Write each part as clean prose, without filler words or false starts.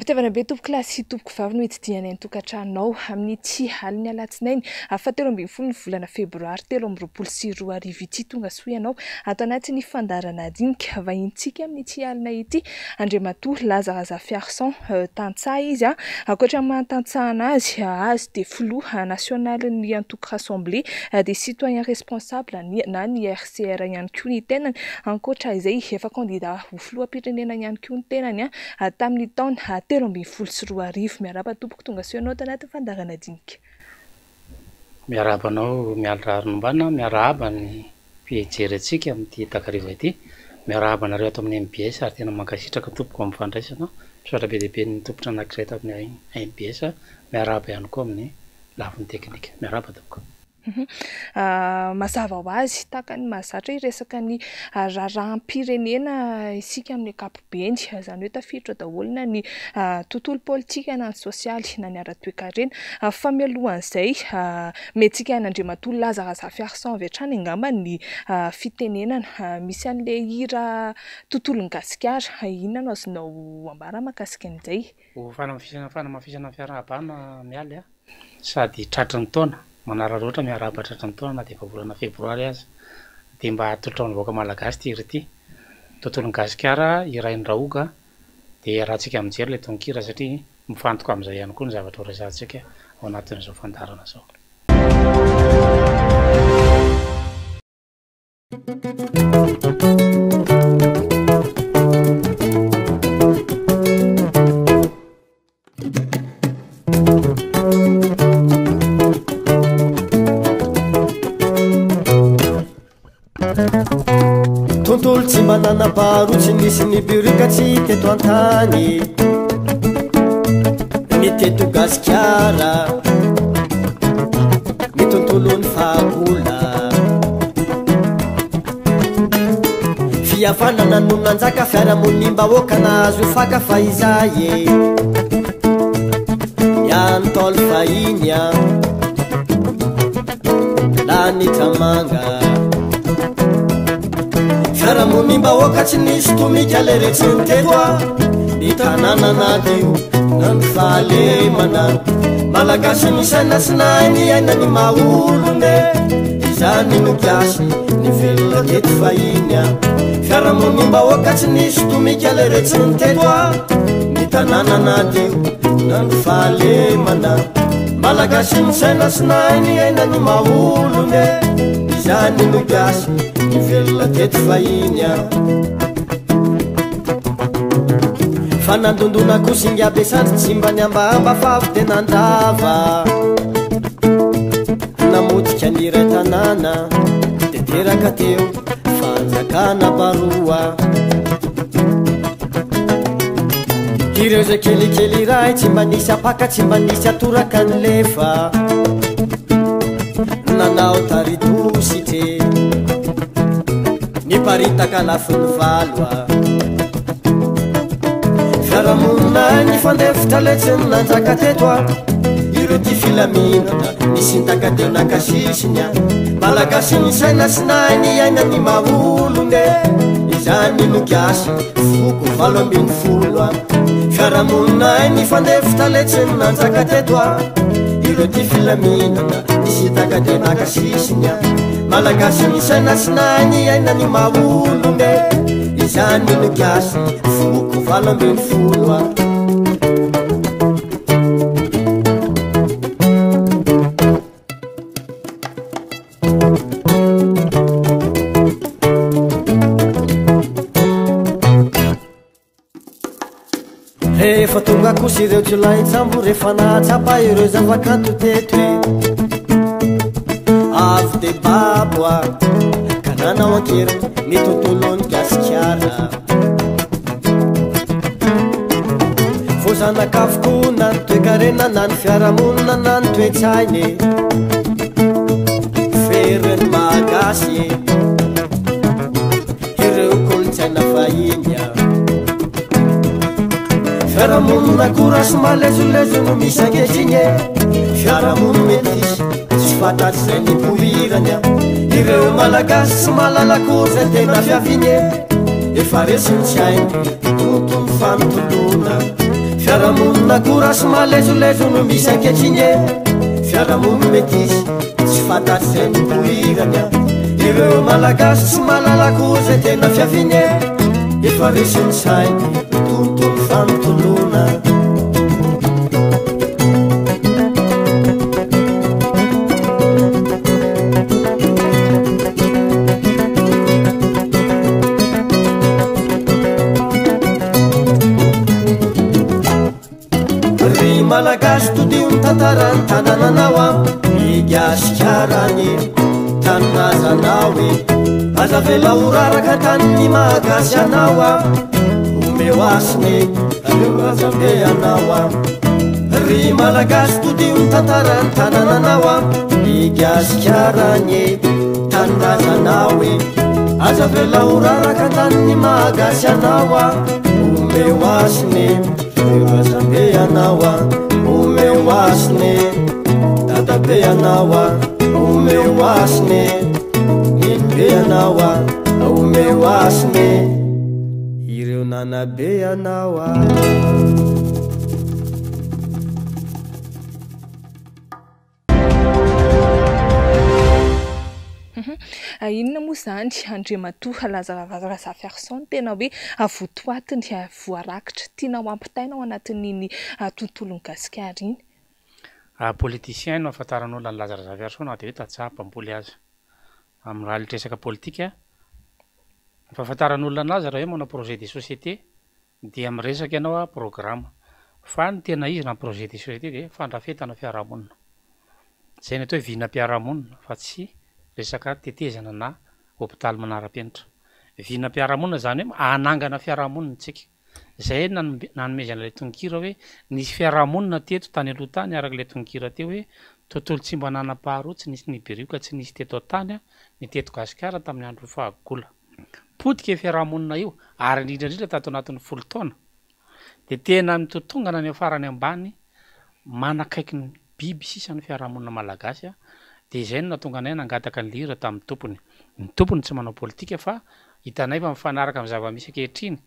Ampitevana be tompoko klasy tompoko vavy no etidianay tokantranonao amin'ny tsy aliny alatsinainy afatelo ambin'ny folo ny volana febroary 2024 ity tonga soa ianao ato anaty ny fandarana adinika vahintsika amin'ny tsy alina ity Andriamatoa Lazara Fiarson tantsaha izy ankoatra mantantsahana azy de filoha nasionalin'ny antoko assemblée des citoyens responsables na ny RCR ihany koa ny tenany ankoatra izay efa candidat ho filoham-pirenena ihany koa ny tenany tamin'ny taona 2024 miaraba tompoko tonga soa ianao tanaty fandarana adinika. Miarabanao mialrary nombana miaraba ny mpijery antsika amin'ity takariva ity miaraba nareo ato amin'ny MBS ary tena mankasitraka tompoko amin'ny fandraisana misaotra be deaibe ny tompotra anankiray ato amin'ny MBS miaraba ihany koa amin'ny lafiny teknika miaraba tompoko. Mazava ho azy takany mahazatra iresaka ny raharaham-pirenena isika amin'ny ankapobeny izany hoe tafiditra daholo ny tontolo politika na ny sosialy na ny ara-toekarena fa mialohan'izay mentsika an'Andriamatoa Lazara Fiarson avy hatrany angamba ny fitenenana misy an'le hira tontolon'ny gasikara inona no azonao ambara mahakasika an'izay? Fanamafisana fiarahana mialy sady tratry ny taona manararoatra miaraba tratry ny taona na dia efa volana febroary aza dia mba atolotra ny vahoaka malagasy ty hira ity tontolon'ny gasikara irain'ny rahoaka dia rahantsika mijery ilay tononkira satria mifantoka amin'izay ihany koa ny zavatra horesantsika ao anatin'izao fandarana izao. Tontolo tsy manana baro tsy nisy ny birikatsy teto antany ny teto gasikara ny tontolon'ny fahagola fihavanana no nanjaka fiaramonimbahoaka nazo faka fa izay iantolo fahiny la ny tramanga fiaramonimbahoaka tsy nisy tomika le retsiny teto ny tanàna anaty na ny fahalemana malagasy ny saina sinainy aina ny maolone izany no kiasy ny velona teto fahiny fiaramonimbahoaka tsy nisy tomika le retsiny teto ny tanàna anaty na ny fahalemana malagasy ny saina sinainy aina ny maolone izany no kiasy ny velona teto fahiny fanandondona kosinga be sady tsy mba ny ambamba fa avy tena andava namotika ny ray tanàna dia teraka teo fanjakana baroa ireo zay kelikely ray tsy mba nisy apaka tsy mba nisy atoraka ny lefa nanao taritositry ny paritaka lafiny valo fiaramonina ny fandefitra letsiny nanjaka teto ireo ty filaminana nisy ntakateo nakasisiny malagasy ny saina sinainy aina ny maolone izany no kiasy foko 20 fiaramonina ny fandefitra letsiny nanjaka teto ireo ty filaminana nisy ntakateo nakasisiny malagasy ny saina sinainy aina ny maolone izany no kiasy foko 20 rehefa tonga kosa ireo jolaitsambo rehefa nahatsapa ireo zavakanto teto avy de babo ka nanao ankera ny tontolon'ny gasikara vozanakavokoa na ny toekarena na ny fiaramonina na ny toetsainy fereny malagasy ireo kolotsaina fahiny fiaramonina kora sy malezolezo no misy ankehitriny fiaramonina metisy tsy fantatsy zay ny pohirany ireo malagasy sy malalako zay tena fiaviny efa resiny tsy hainy tontolo fanotolona fiaramonina korasy malezolezo no misy anketriny e fiaramono metysy tsy fantatsy zay mipoirany ireo malagasy tsy malalako zay tena fiaviny e efa resiny sainy tontolo fanontolona malagasy todio ny tantarany tanananao a migaskarany tanazanao e aza vela oraraka tanyny mahagasy anao a omeo asiny areo azabe anao a ry malagasy todio ny tantarany tanananao a migaskarany tanazanao e aza vela oraraka tanyny mahagasy anao a omeo asiny azabe anao a omeo asiny dadabe anao a omeo asiny inobe anao a omeo asiny ireo nanabe anao a inona moa zany Andriamatoa Lazara Ferson tena hoe votoatiny voarakitra tianao ampitaina ao anatin'iny tontolon'ny gasikara iny politicien no afantaran'olona ny Lazara Ferson de hoe tatsapamboly azy amin'ny raha litresaka politika fahafantaran'olona anazy raha hoe manao projet de société dia miresaka ianao a programme fa ny tena izy na projet de société de fandrafetana fiarahamonina zay ny atao hoe vina-piarahamonina fa tsy resaka tetezana na hôpitaly manara-penitra vina-piarahamonina zany hoe anangana fiarahamonina tsika zay nanomezana ilay tononkira hoe nisy fiarahamonina teto tany aloha tany araka ilay tononkira teo hoe tontolo tsy mba nanam-paharoa tsy nisy niberioka tsy nisy teto an-tany ny teto gasikara tamin'ny andro fahagola potika fiarahamonina io ary indrindrandrindra tato anatin'ny folo taona de tena mitotongana ny afarany ambany manakaiky ny biby sisan'ny fiarahamonina malagasy a de zay no natonga anay nangataka ny lira tamin'ny tompony tsy manao politika fa hitanay fa mifanaraka amin'ny zava-misy ankehitriny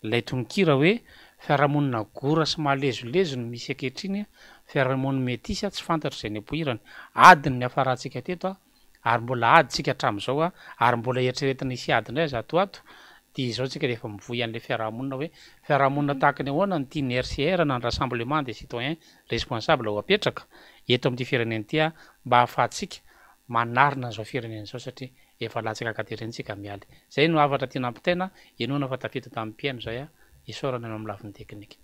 lay tononkira hoe fiarahamonina gora sy mahalezolezo no misy ankehitriny fiarahamonina metisa tsy fantatro zay ny ampoirany adiny ny afaratsika teto ary mbola aditsika hatramin'izao a ary mbola eritreretina isy adiny ray zatoato de izao tsika rehefa mivoy an'le fiarahamonina hoe fiarahamonina tahaka ny ahoana ny tiany RCR na ny rassemblement des citoyens responsable ho apetraka eto amin'ity fireneny ty mba ahafahatsika manarina zao fireneny zao satria efa latsaka akaterentsika mialy zay no avatra tiana ampitaina enona fa tafita tamin'ny mpiaino zay a isorana amin'ny lafiny teknika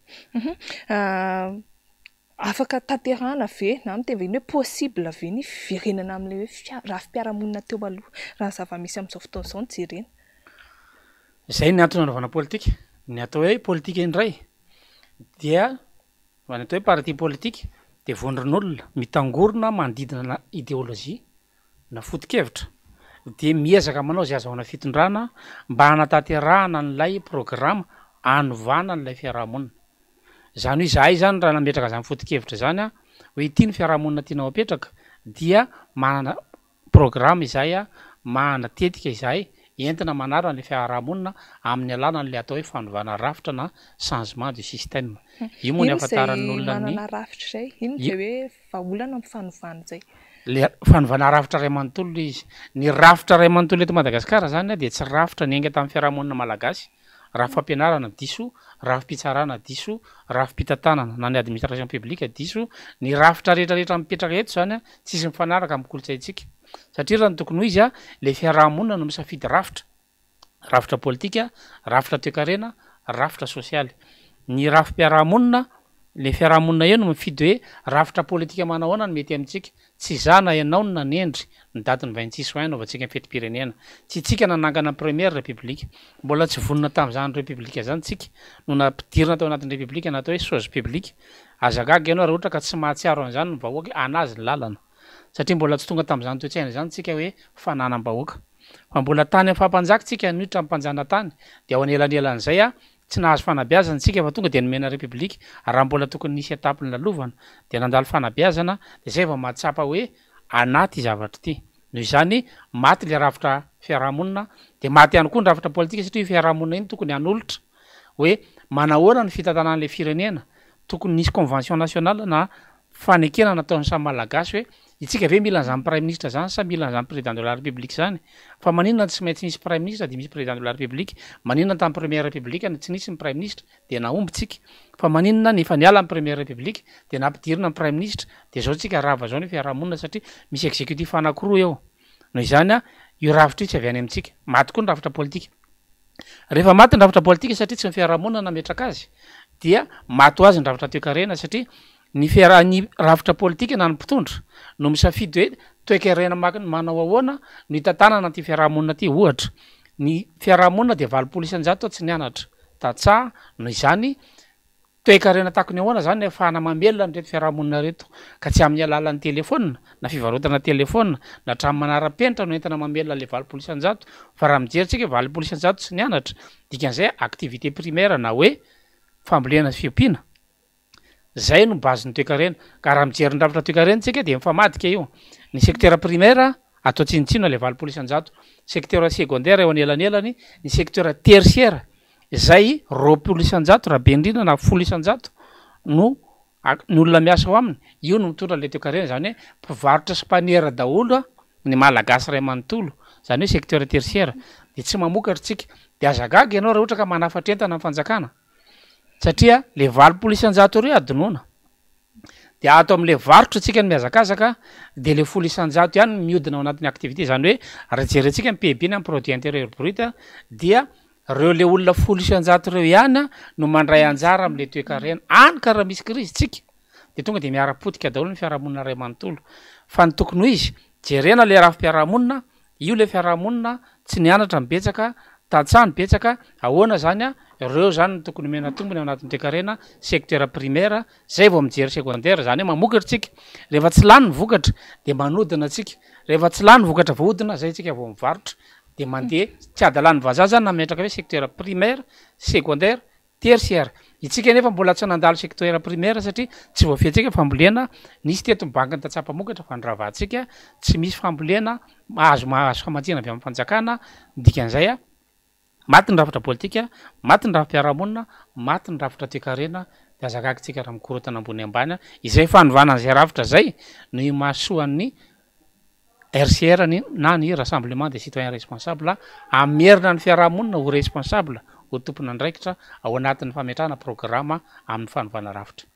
afaka tanterahana ve na miteviny hoe possible ve ny firenena amin'le hoe raha fiarahamonina teo aloha raha zava-misy amin'izao fotoana izao ny jerena zay ny antony anaovana politika ny atao hoe politika indray dia ny atao hoe parti politika de vondron'olona mitangorona mandidina idéologie na foto-kevitra de miezaka manao zay azahoana fitondrana mba hanatanterahana n'lay programme anovana n'lay fiarahamonina zany hoe zahay zany raha nametraka zany foto-kevitra zany a hoe ity ny fiarahamonina tianao apetraka dia manana programme izahay a manatetika izahay entina manara ny fiarahamonina amin'ny alana n'le atao hoe fanovana rafitra na changement du système io moa ny afantaran'olona ny rafitra zay ino de hoe vaolana amin'ny fanovana zay le fanovana rafitra ray manontolo izy ny rafitra ray manontolo eto Madagasikara zany de tsy rafitra ny enga tamin'ny fiarahamonina malagasy raha fampianarana diso raha fipitsarana diso raha fipitantanana na ny administration publique diso ny rafitra rehetrarehetra mipetraka eto zany tsisy mifanaraka amin'ny kolotsaintsika satria raha ny tokony ho izy le fiarahamonina no misafidy rafitra politika rafitra toe-karena rafitra sosialy ny rafim-piarahamonina le fiarahamonina eo no mifidy hoe rafitra politika manahoana no mety amintsika tsy zana ianao no nanendry ny daty ny 26 juin naovantsika mifetim-pirenena tsy tsika nanangana première république mbola tsy vonona tamin'izany république zany tsika no nampidirina tao anatin'ny république natao hoe chose publique azagaga ianao raha ohatra ka tsy mahatsiaro an'izany ny vahoaka anazy ny lalana satria mbola tsy tonga tamin'izany toe-tsaina zany tsika hoe fananam-bahoaka fa mbola tany amin'ny fampanjaka tsika niditra amin'ny mpanjana tany de ao anelanelan'izay tsy nahazo fanabeazana tsika fa tonga de nomena république raha mbola tokony nisy etapy ny lalovana de nandalo fanabeazana de zay va mahatsapa hoe anaty zavatra ty noho izany maty le rafitra fiarahamonina de maty ihany koa ny rafitra politika satria fiarahamonina iny tokony hanolotra hoe manahoana ny fitantanan'le firenena tokony nisy convention nationale na fanekena nataony samy malagasy hoe itsika ve mila an'izany prime ministre zany sa mila an'izany président de la république zany fa maninona tsy maintsy misy prime ministre de misy président de la république maninona tamin'ny première république tsy nisy ny prime ministre de naombytsika fa maninona nefa niala amin'ny première république de nampidirina ny prime ministre de zao tsika rava zao ny fiarahamonina satria misy exécutif anankiroa eo noho izany a io ravitra io tsy avy any amintsika maty koa ny ravitra politika rehefa maty ny ravitra politika satria tsy ny fiarahamonina nametraka azy dia maty ho azy ny ravitra toe-karena satria ny ny ravitra politika na ny mpitondra no misafidy hoe toe-karena manao ahoana no hitantanana ty fiarahamonina ty ohatra ny fiarahamonina de 80% tsy nianatra tatsaha no izany toe-karena takony ahoana zany ny ahafahana mamelona nyreto fiarahamonina reto ka tsy amin'ny alalan'ny telefona na fivarotana telefona na hatramin'ny manara-penitra no entana mamelona le 80% fa raha mijerytsika 80% tsy nianatra dikan'izay activité primaire na hoe fambolena fiompiana zay no base ny toe-karena ka raha mijery ny ravitra toe-karena tsika de mifamadika io ny secteur primaire atao tsinitsino le 80% secteur secondaire eo anelanelany ny secteur tertiaire zay 20% raha be indrindra na 10% no ny olona miasa ao aminy io no mitondra le toe-karena zany hoe mpivarotra sy mpaniera daholo ny malagasy ray manontolo zany hoe secteur tertiaire de tsy mamokatra tsika de azagaga ianao raha ohatra ka manafatra entana amin'ny fanjakana satria le 80% reo adinoana de ato am'le varotra tsika ny miazakazaka de le 10% ihany miodina ao anatin'ny activité zany hoe raha jerentsika ny PIB ny produit intérieur brut dia reo le olona 10% reo ihany no mandray anjara am'le toe-karena any ka raha misy crise tsika de tonga de miara-potika daholo ny fiarahamonina ray manontolo fa ny tokony ho izy jerena le raha fiarahamonina io le fiarahamonina tsy nianatra mibetsaka tatsaha ny betsaka ahoana zany reo zany tokony mena tombony ao anatin'ny toe-karena secteur primaire zay vao mijery secondaire zany hoe mamokatra tsika rehefa tsy lany ny vokatra de manodina tsika rehefa tsy lany vokatra vaodina zay tsika vao mivarotra de mandeha tsy adalany vazaha zany nametraka hoe secteur primaire secondaire tertiaire itsika nefa mbola tsy nandalo secteur primaire satria tsy voafetsika fambolena nisy teto mibankiny tatsapamokatra fa ndravatsika tsy misy fambolena azo famantsina avy amin'ny fanjakana dikan'izay maty ny ravitra politika maty ny ravim-piarahamonina maty ny ravitra toe-karena de azakakitsika raha mikorotana ambony ambany izay fanovana an'izay ravitra zay no imasoan'ny RCR na ny rassemblement des citoyens responsables amerina ny fiarahamonina ho responsable ho tompona andraikitra ao anatin'ny fametrahana programma amin'ny fanovana ravitra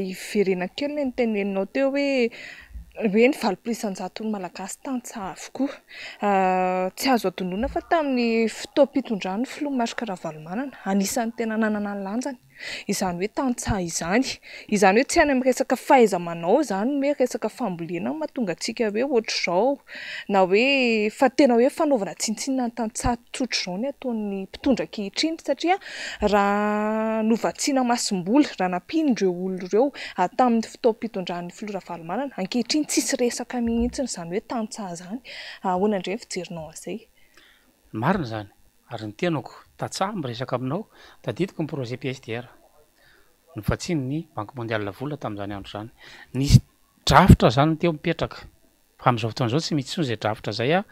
iverena kely ny teneninao teo hoe ny 80% ny malagasy tantsaha avokoa tsy azo adonona fa tamin'ny fotoam-pitondrany filoha Marc Ravalomanana anisan'ny tena nanana ny lanjany izany hoe tantsaha izany hoe tsy any amin'ny resaka fahaiza-manao zany hoe resaka fambolena mahatonga antsika hoe ohatr'izao na hoe fa tena hoe fanaovana tsintsinina ny tantsaha tsotro zao ny ataon'ny mpitondra ankehitriny satria raha novatsiana masom-bola raha nampindreo olo ireo tamin'ny fotoam-pitondran'ny filoha Ravalomanana ankehitriny tsisy resaka mihitsiny zany hoe tantsaha zany ahoana indray ny fijerinao an'izay marina zany ary ny tenako tatsaha miresaka aminao tadidiko ny projet PSDR nofatsiny ny banque mondiale vola tamin'izany andro zany nisy drafitra zany teo mipetraka fa amin'izao fotoana zao tsy misy intsony zay drafitra zay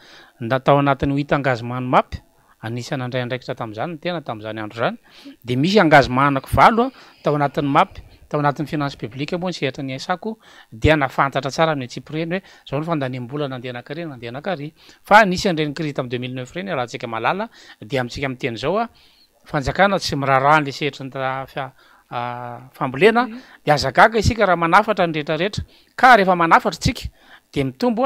natao anatin'ny ho hita engagement mapy anisany andray andraikitra tamin'izany ny tena tamin'izany andro zany de misy engagement anankivalo tao anatin'ny mapy tao anatin'ny finance publique moa ny sehatra ny aisako dia nafantatra tsara ny tsipireny hoe zao ny fandaniam-bola nandeha anakary nandeha anakary fa nisy an'ireny crise tamin'ny 2009 reny raha tsika malala de amintsika amin'ny teny zao fanjakana tsy miraraha an'le sehatra ny fambolena de azagaga isika raha manafatra ny rehetrarehetra ka rehefa manafatra tsika de mitombo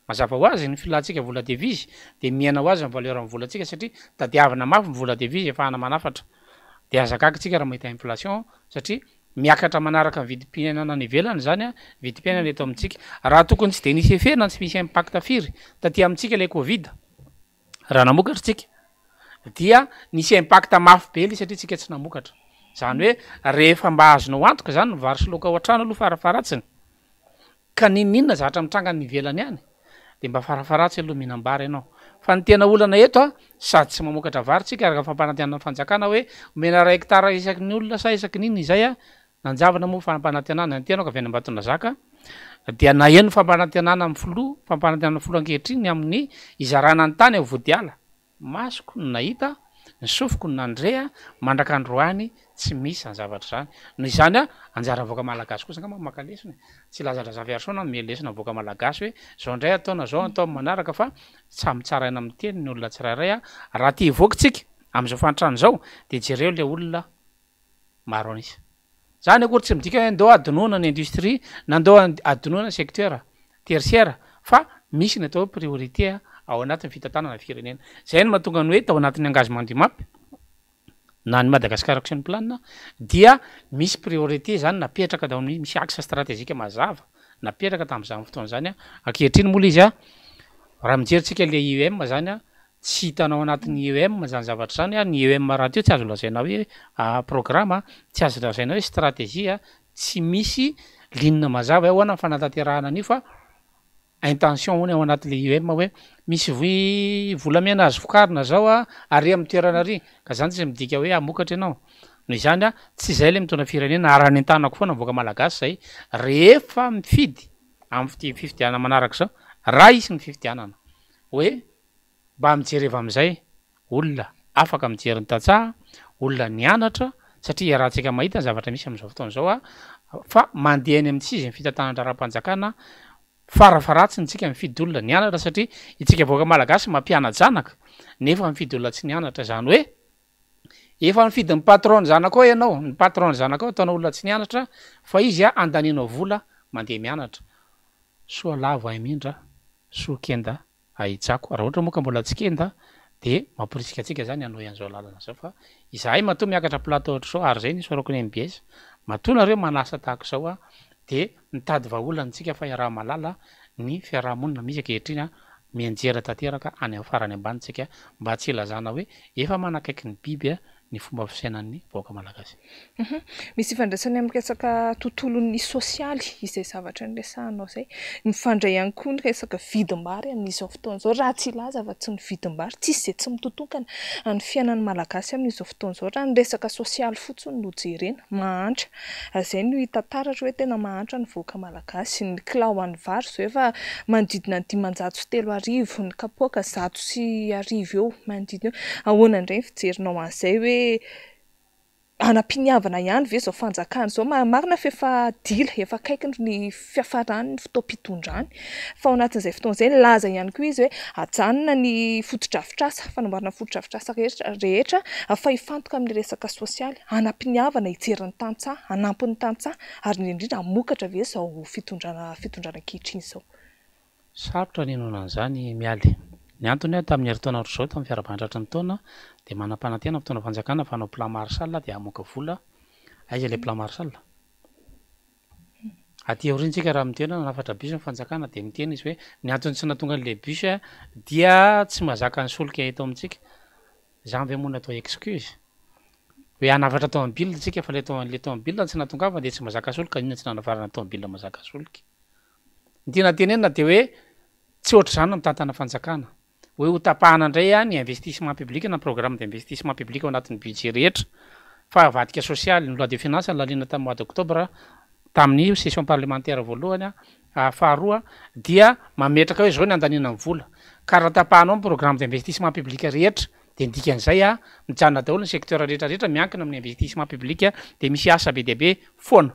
mazava ho azy ny filantsika vola devise de miaina ho azy ny valeur amin'ny volantsika satria tadiavina mafy ny vola devise efa hana manafatra de azagaga tsika raha mahita inflation satria miakatra manaraka ny vidim-piainana ny velany zany vidim-piainana eto amintsika raha tokony tsy de nisy efena tsy misy impact firy taty amintsika le covid raha namokatra tsika dia nisy impact mafy be le satria tsika tsy namokatra zany hoe rehefa mba azonao antoka zany ny vary sy loka ao an-trano aloha farafaratsiny ka ninninona zatra mitrangany velany any de mba farafaratsy aloha mihinam-bary ianao fa ny tena olana eto sady tsy mamokatra vary tsika raha fampanantenana ny fanjakana hoe omena ray hectara isaky ny olona sa isaky niny izay nanjavana moa fampanantenana ny tenako avy any Ambatondrazaka dia na eno fampanantenana amin'ny filoha fampanantenana folo ankehitriny amin'ny izarana ny tany vodiala masoko no nahita ny sofiko nandrea mandrakandroany tsy misy zany zavatra zany noho izany a anjara voaka malagasy kosa nga maka lesona tsy lazadrazavyarsona me lesona voaka malagasy hoe zao ndray ataona zao atao manaraka fa samy tsara ina amy teny ny olona tsirairay a raha ty voakytsika am'izao fantrano zao de jereo le olona maro anisa zany akory tsy midika hoe ndeo adinona ny industrie na ndeo adinona secteur tertiaire fa misy ny atao hoe priorité ao anatin'ny fitantanana firenena zay ny mahatonga ny hoe tao anatin'ny engagement du map na ny Madagascar action plan dia misy priorité zany napetraka dao misy axe stratégique mazava napetraka tam'izany fotoana zany a ankehitriny mola izy a raha mijeritsika le IEM zany a tsy hitanao anatin'ny IEM zany zavatra zany a ny IEM raha teo tsy azo lazaina hoe programme tsy azo lazaina hoe stratégie tsy misy ligne mazava ao ana fanatanterahana anio fa intention hony ao anatin'le IEM hoe misy volamena azo fokarina zao a ary amy toerana ary ka zany tsy midika hoe amokatra ianao noho izany a tsy zay le mitondra firenena ary any an-tanako foana voaka malagasy zay rehefa mifidy amy fifidianana manaraka zao raha isy ny fifidianana hoe mba mijereva am'izay olona afaka mijery ny tatsaha olona nianatra satria rahantsika mahita ny zavatra misy am'izao fotoana zao a fa mandeha any amitsy izy ny fitantanana ra-panjakana farafaratsiny tsika mifidy olona nianatra satria itsika voaka malagasy mampianajanaka nefa mifidy olona tsy nianatra zany hoe efa mifidy ny patron zanakao ianao ny patron zanakao ataonao olona tsy nianatra fa izy a andaninao vola mandeha mianatra soa lavo ay mindra soa kenda ahitsako raha ohatra moa ka mbola tsy kenda de mamporisika atsika zany anao ian'izao lalana zao fa izahay matoa miakatra plateau ohatra zao ary zay nisy arako ny MBS matoa nareo manasa tahaka zao a de mitady vaolana tsika fa iaraha malala ny fiarahamonina misy ankehitriny a mianjera tanteraka any afarany ambanitsika mba tsy ilazana hoe efa manakaiky ny biby a ny fomba fisainan'ny voaka malagasy. Misy ifandraisany amin'ny resaka tontolon'ny sosialy izay zavatra ny resahanao zay mifandray ihany koa ny resaka vidim-bary amin'izao fotoana zao raha tsy ilaza fa tsy ny vidim-bary tsisy zay tsy mitotonkana ny fiainan'ny malagasy amin'izao fotoana zao raha ny resaka sosialy fotsiny no jerena mahantra zay no hitantaratra hoe tena mahantra ny voaka malagasy ny kilao any vary zao efa manodidina ny 530 ny kapoaka 110 eo manodidina eo ahoana indray fijerinao an'izay hoe anam-piniavana ihany ve zao fanjakana zao marina fa efa dila efa kaiky ny fiafarany ny fotoam-pitondrany fa ao anatin'izay fotoana izay laza ihany koa izy hoe ajanona ny fotodrafitrasa fanamboarana fotodrafitrasa rehetra fa hifantoka amin'ny resaka sosialy anam-piniavana hijerin'ny tantsaha anampin'ny tantsaha ary indrindra hamokatra ve zao fitondrana ankehitriny zao sarotra ny inona an'izany mialy ny antony tamin'ny heritaona ohatr'izao tamin'ny fiara-bandratra ny taona de manam-panantena fotoana fanjakana fanao plan marshal de amoaka vola aiza le plan marshal aty aorintsika raha mitena nafatra bus ny fanjakana de mitena izy hoe ny antony tsy natonga an'le bus dia tsy mahazaka ny solika eto amintsika zany ve moa natao excuse hoe anafatra tomobile tsika fa le tomobile tsy natongava de tsy mahazaka solika inona tsy nanavarana tomobile mahazaka solika ny tina tenenina de hoe tsy ohatr' zany mitantana fanjakana hoe ho tapahana indray a ny investissement public na programme d'investissement public ao anatin'ny budget rehetra fa avadika social ny loi de finance lalina tamin'ny mois d'octobre tamin'ny session parlementaire voalohany faharoa dia mametraka hoe zao ny andanina ny vola ka raha tapahanao ny programme d'investissement public rehetra de ndikan'izay a mijanona daholo ny secteur rehetrarehetra miankina amin'ny investissement public de misy asa be diabe foana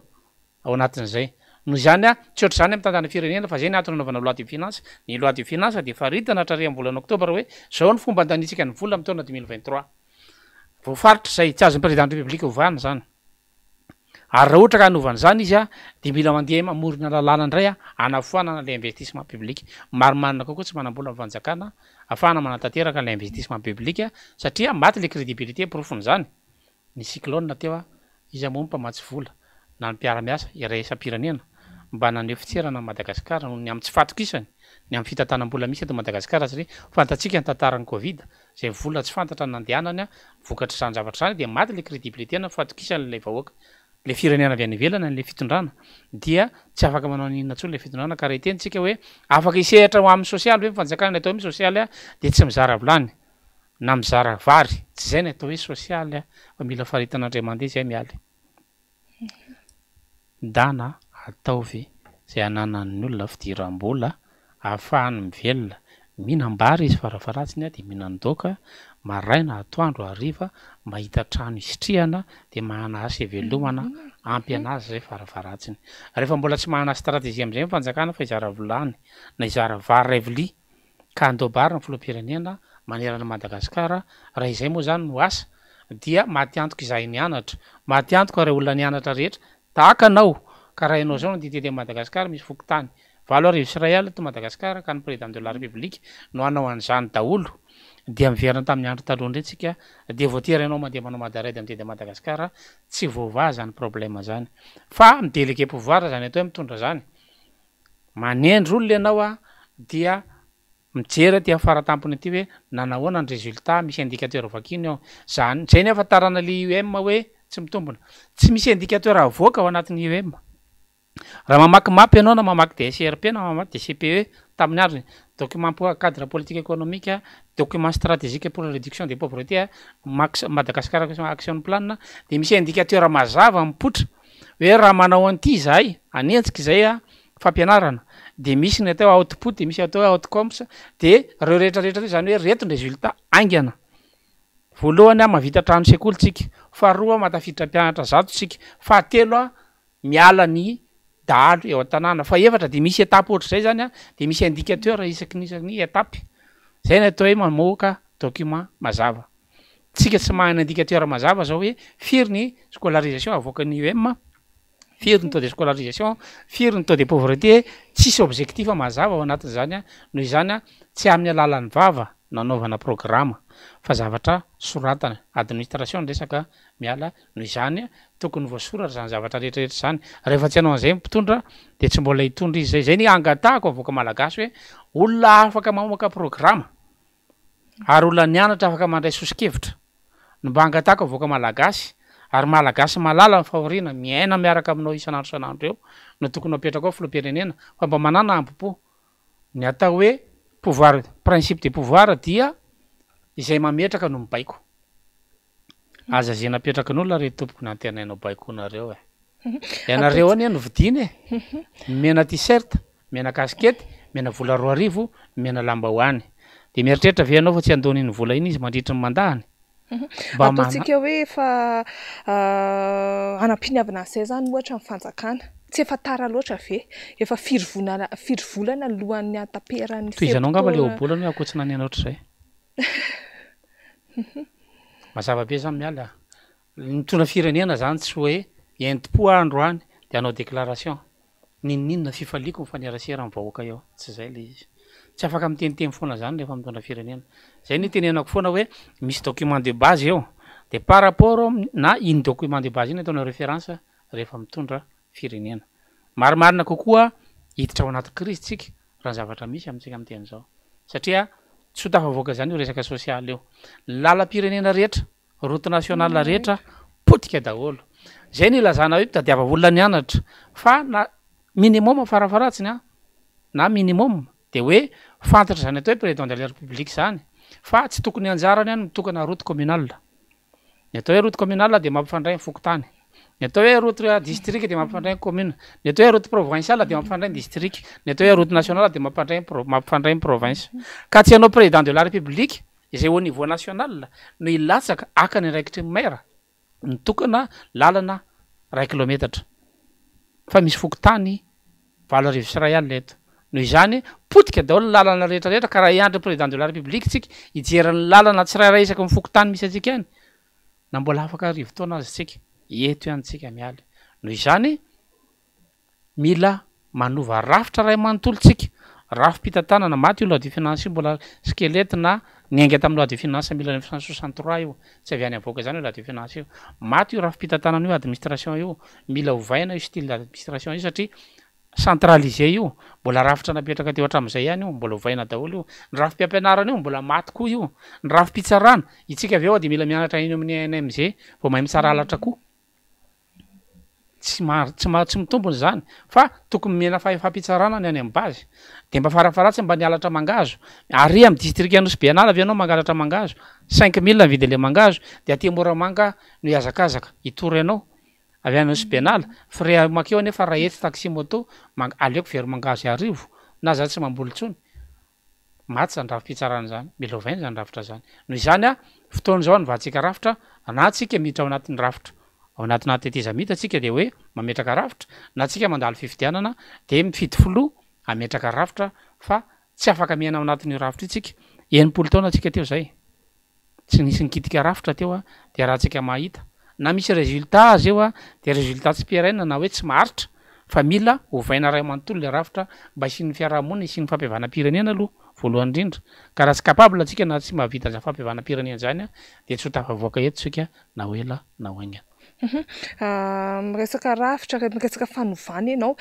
ao anatin'izay noho izany a tsy ohatr' zany mitantana firenena fa zay ny antony anaovana loi de finance ny loi de finance de faritana hatrary amin'ny volana octobre hoe zao ny fomba andanitsika ny vola amin'ny taona 2023 voafaritra zay tsy azo ny président de république ovana zany ary raha ohatra ka hanovana zany izy a de mila mandeha mamorona lalàna indray a anafoanana le investissement public marimarina kokoa tsy manam-bola amin'ny fanjakana ahafahana manatanteraka le investissement public satria maty le crédibilité profony zany ny cyclone teo a izy moa mpamatsy vola na ny mpiara-miasa iray isam-pirenena mba naneho fitserana Madagasikara noho ny amin'ny tsy fatokisany ny amin'ny fitantanam-bola misy eto Madagasikara satria fantatsika ny tantaran'ny Covid zay vola tsy fantatra ny nandehanany vokatra zany zavatra zany de maty le crédibilité na fatokisan'le vahoaka le firenena avy any ivelany le fitondrana dia tsy afaka manao n'inona tsony le fitondrana ka raha itentsika hoe afaka isehatra ho amin'ny sosialy hoe mifanjakana ny atao hoe sosialy de tsy mizara vilany na mizara vary tsy zay ny atao hoe sosialy fa mila faritan'Andriamanitra izay mialy dana ataovy zay ananan'ny olona fidiram-bola ahafahany mivelona mihinam-bary izy farafaratsiny a de mihinan-daoka maraina atoandro hariva mahita trano isitrihana de mahana asy velomana ampy anazy zay farafaratsiny rehefa mbola tsy mahana stratégie am'izay mifanjakana fa izara vilany na izara vary revli ka andobary ny filoham-pirenena manerana Madagasikara raha izay moa zany no asa dia maty antoka izahay nianatra maty antoka raha olona nianatra rehetra tahaka anao ka raha ianao zao no ditety Madagasikara misy fokotany 7 arivo Israel to Madagasikara ka ny président de la République no hanao an'izany daholo dia miverina tamin'ny andro taloha indray tsika de voatery ianao mandeha manao madaraidy mitety Madagasikara tsy voava zany problème zany fa midélégué pouvoir zany atao hoe mitondra zany manendry olona ianao a dia mijery ty faratampony aty hoe nanahoana ny résultat misy indicateur vakiny ao zany zay ny afatarana le UM hoe tsy mitombona tsy misy indicateur avoaka ao anatin'ny UM raha mamaky mapy ianao na mamaky DSRP na mamaky DCPE tamin'ny andro document pour cadre politique économique document stratégique pour la réduction des pauvretés Madagascar action plan de misy indicateur mazava mipotra hoe raha manao an'ity zahay anentsika izay a fampianarana de misy ny atao output de misy atao outcomes de reo rehetrarehetra zany hoe reto ny résultat aingana voalohany a mavita trano sekoly tsika faharoa matafiditra mpianatra zato tsika fahatelo a miala ny dahalo eo an-tanàna fa efatra de misy étape ohatra zay zany a de misy indicateur isaky étape zay ny atao hoe mamoaka document mazava tsika tsy mahana indicateur mazava zao hoe firy ny scolarisation avoakan'ny UM firy ny taux de scolarisation firy ny taux de pauvreté tsisy objectif mazava ao anatin'izany a noho izany a tsy amin'ny alalan'ny vava nanaovana programme fa zavatra soratana administration ny resaka miala noho izany tokony voasoratra zany zavatra rehetrarehetra zany rehefa tsy hanao an'izay mpitondra de tsy mbola hitondra izy zay ny angatahako avoaka malagasy hoe olona afaka mamoaka programme ary olona nianatra afaka mandray sosikevitra no mba angatahako avoaka malagasy ary malagasy malala ny fahoriana miaina miaraka aminao isan'andro eo no tokony apetraka ao filoham-pirenena fa mba manana ampopo ny atao hoe pouvoir principe de pouvoir dia izay mametraka no mibaiko aza zay napetraka n'olona re tompoko nantenainao baiko nareo ianareo any no vidiny mena t-shirt mena kaskety mena vola 2 arivo mena lambahoany de mieritreritra ve anao fa tsy andoniny vola iny izy mandritry ny mandahany ataontsika hoe fa anampiniavana an'izay zany ohatra ny fanjakana tsy efa tara loatra ve efa firy volana alohan'ny ataperan'ny toy izanao ngamba le obolana hoe akoatsina ny anaotra zay mazava be zany miala mitondra firenena zany tsy hoe enti-po andro any de anao déclaration ninninona fifaliako mifanerasera amin'ny vahoaka eo tsy zay le izy tsy afaka miteniteny foana zany rehefa mitondra firenena zay ny tenenako foana hoe misy document de base eo de par rapport na iny document de base iny ataona référence rehefa mitondra firenena marimarina kokoa hiditra ao anaty crise tsika raha zavatra misy amintsika am'teny zao satria tsy ho tafavoaka zany io resaka sosialy eo lalam-pirenena rehetra route nationale rehetra potika daholo zay ny ilazana hoe tadiava olona nianatra fa na minimum farafaratsiny a na minimum de hoe fantatra zany atao hoe président de la république zany fa tsy tokony anjarany any mitokana route communale ny atao hoe route communale de mampifandray ny fokotany ny atao hoe route district de mampifandray ny commune ny atao hoe route provinciale de mampifandray ny district ny atao hoe route nationale de mampifandray ny province ka tsy hanao président de la république izay au niveau national no ilatsaka aka ny raikitry maire nitokana lalana 1 kilometatra fa misy fokotany 7 arivo Israel eto no izany potika daholo lalana rehetrarehetra ka raha iandry président de la république tsika ijeran'ny lalana tsirairay isaky ny fokotany misy atsika any na mbola afaka arivo taona azy tsika eto ihanytsika miala no izany mila manova rafitra ray manontolo-tsika rafim-pitantanana maty io loi de finance io mbola skelety na niainga tamin'ny loi de finance 1963 io tsy avy any avoaka zany io loi de finance io maty io rafim-pitantanana io administration io mila hovaina io style d'administration io satria centralisé io mbola rafitra napetraka teo hatramin'izay ihany io mbola hovaina daholo io ny rafim-piampianarana io mbola maty koa io ny rafim-pitsarana itsika avy eo de mila mianatra iny amin'ny NMG vao mahay mitsara alatra koa tsy mitombony zany fa tokony mena fampitsarana ny any amin'ny base de mba farafaratsy mba nialatra mangazo ary amin'ny district anosy-bianala avy anao mangalatra mangazo 5000 mividy le mangazo de aty Moramanga no iazakazaka itory anao avy any anosy-bianala frais makeo nefa raha ety taxi moto aleoko very mangazo arivo na za tsy mamboly tsony maty zany rafim-pitsarana zany mila ovainy zany rafitra zany noho izany a fotoana zao ny vatsika rafitra na tsika miditra ao anatin'ny rafitra ao anatina tetezamita tsika de hoe mametraka rafitra na tsika mandalo fifidianana de mifidy filoa ametraka rafitra fa tsy afaka miaina ao anatin'io rafitra itsika 80 taona tsika teo zay tsy nisy nikitika rafitra teo a de raha tsika mahita na misy résultat azy eo a de résultat tsy piaraina na hoe tsy maritra fa mila ovaina ray amanontolo le rafitra mba isian'ny fiarahamonina isian'ny fampiavanam-pirenena aloha voalohany indrindra ka raha tsy capable atsika na tsy mahavita za fampiavanam-pirenena zany a de tsy ho tafavoaka eto tsika na ho ela na ho aingana miresaka rafitra miresaka fanovana ianao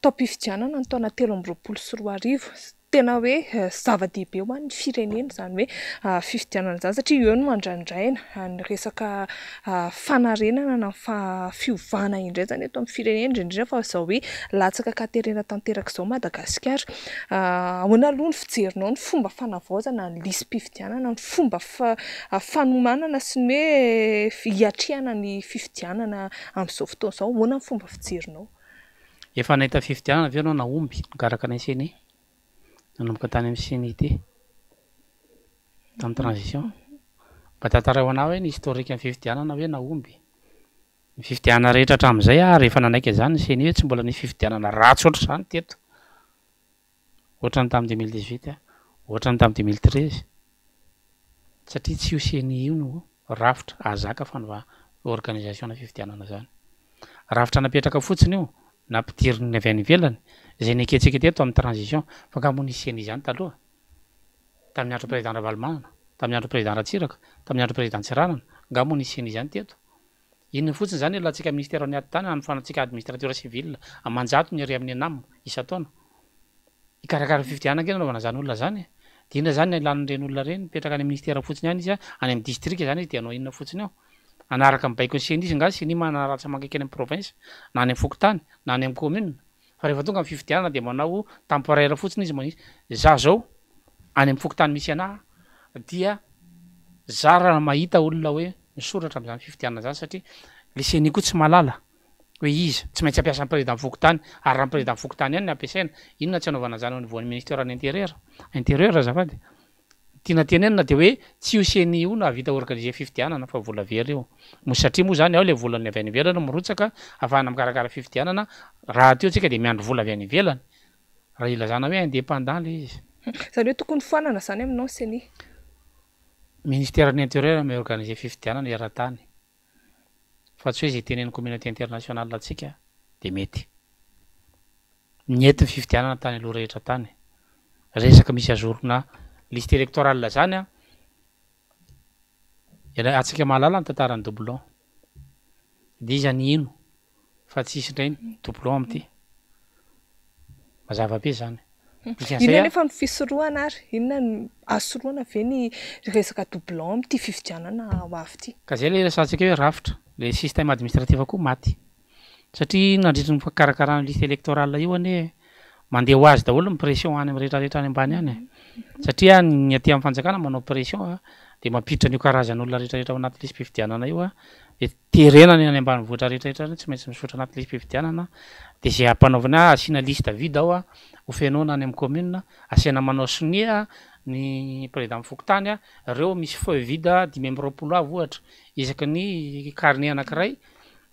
taom-pifidianana ny taona 13 tena hoe zava-dehibe ho an'ny firenena zany hoe fifidianana zany satria eo no mandrandraina ny resaka fanarenana na fiovana indray zany eto amin'ny firenena indrindra fa zao hoe latsaka katerena tanteraka zao Madagasikara ahoana aloha ny fijerinao ny fomba fanavaozana ny lisy-pifidianana ny fomba fanomanana sy ny hoe hiatrehana ny fifidianana amin'izao fotoana zao ahoana ny fomba fijerinao efa nahita fifidianana avy anao naomby nikaraka ny seny nanomboka tany amin'ny CNIT tamin'ny transition mba tantarao anao hoe ny historique amin'ny fifidianana hoe naomby ny fifidianana rehetra hatramin'izay rehefa nanaiky zany ny CNI hoe tsy mbola ny fifidianana ratsy oatra zany teto ohatrany tamin'ny 2018 ohatrany tamin'ny 2013 satria tsy io CNI io no rafitra azaka fanova organisation na fifidianana zany rafitra napetraka fotsiny io nampidiriny avy any ivelany zay niketsika teto amin'ny transition fa ngamo nisy CNI zany taloha tamin'ny andro président Ravalomanana tamin'ny andro président Ratsiraka tamin'ny andro président Tsiranana ngamo nisy CNI zany teto inona fotsiny zany latsika ministère ny aty tany anofanantsika administrateur civil amanjato ny ary amin'ny anam isa-taona ikarakara fifidianana kena anaovana zany olona zany de inona zany ilan'ireny olona reny mipetraka any ministère fotsiny any izy any amin'ny district zany izy de anao inona fotsiny ao anaraka mibaiko ny CNI izy nga CNI manaratsy mankaiky any amin'ny province na any amin'ny fokotany na any amin'ny commune fa rehefa tonga amin'ny fifidianana de manao temporaire fotsiny izy manisy za zao any amin'ny fokotany misy ana dia za raha mahita olona hoe misoratra am'zany fifidianana zany satria le CNI koa tsy malala hoe izy tsy maintsy ampiasa ny président fokotany ary raha ny président fokotany ihany ny ampiasaina inona tsy anaovana zany au niveau ny ministère ny intérieur azafady tiana tenenina de hoe tsy io CNI io no havita organiser fifidianana fa vola very eo mo satria moa zany ao le volany avy any ivelany mirotsaka ahafahana mikarakara fifidianana raha teo tsika de miandro vola avy any ivelany raha ilazana hoe indépendant le izy zany hoe tokony foanana zany aminao CNI ministère ny intérieur me organiser fifidianana eran-tany fa tsy hoe zay tenen'ny communauté internationale atsika de mety miety ny fifidianana tany aloha rehetra tany resaka misy azorona liste électorale zany a atsika mahalala ny tantarany doublon de izy any ino fa tsy isy indray doublon am'ty mazava be zany inona nefa ny fisorohana ary inona asoroana ve ny resaka doublon am'ty fifidianana ho avy ty ka zay le resantsika hoe rafitra le système administratif koa maty satria nandritry ny fikarakarana liste électorale io ane mandeha ho azy daholo ny pression any am'rehetrarehetra any ambany any satria ny aty amin'ny fanjakana manao pression de mampiditra an'io karazan'olona rehetrarehetra ao anaty lisy fifidianana io de terenany any ambany vohitra rehetrarehetra tsy maintsy misotra anaty lisy fifidianana de zay ampanaovana asiana liste vide ao ofenona any amin'ny commune asiana manao sonia ny président fokotany reo misy feuille vide 520 avy ohatra isaky ny carnet anankiray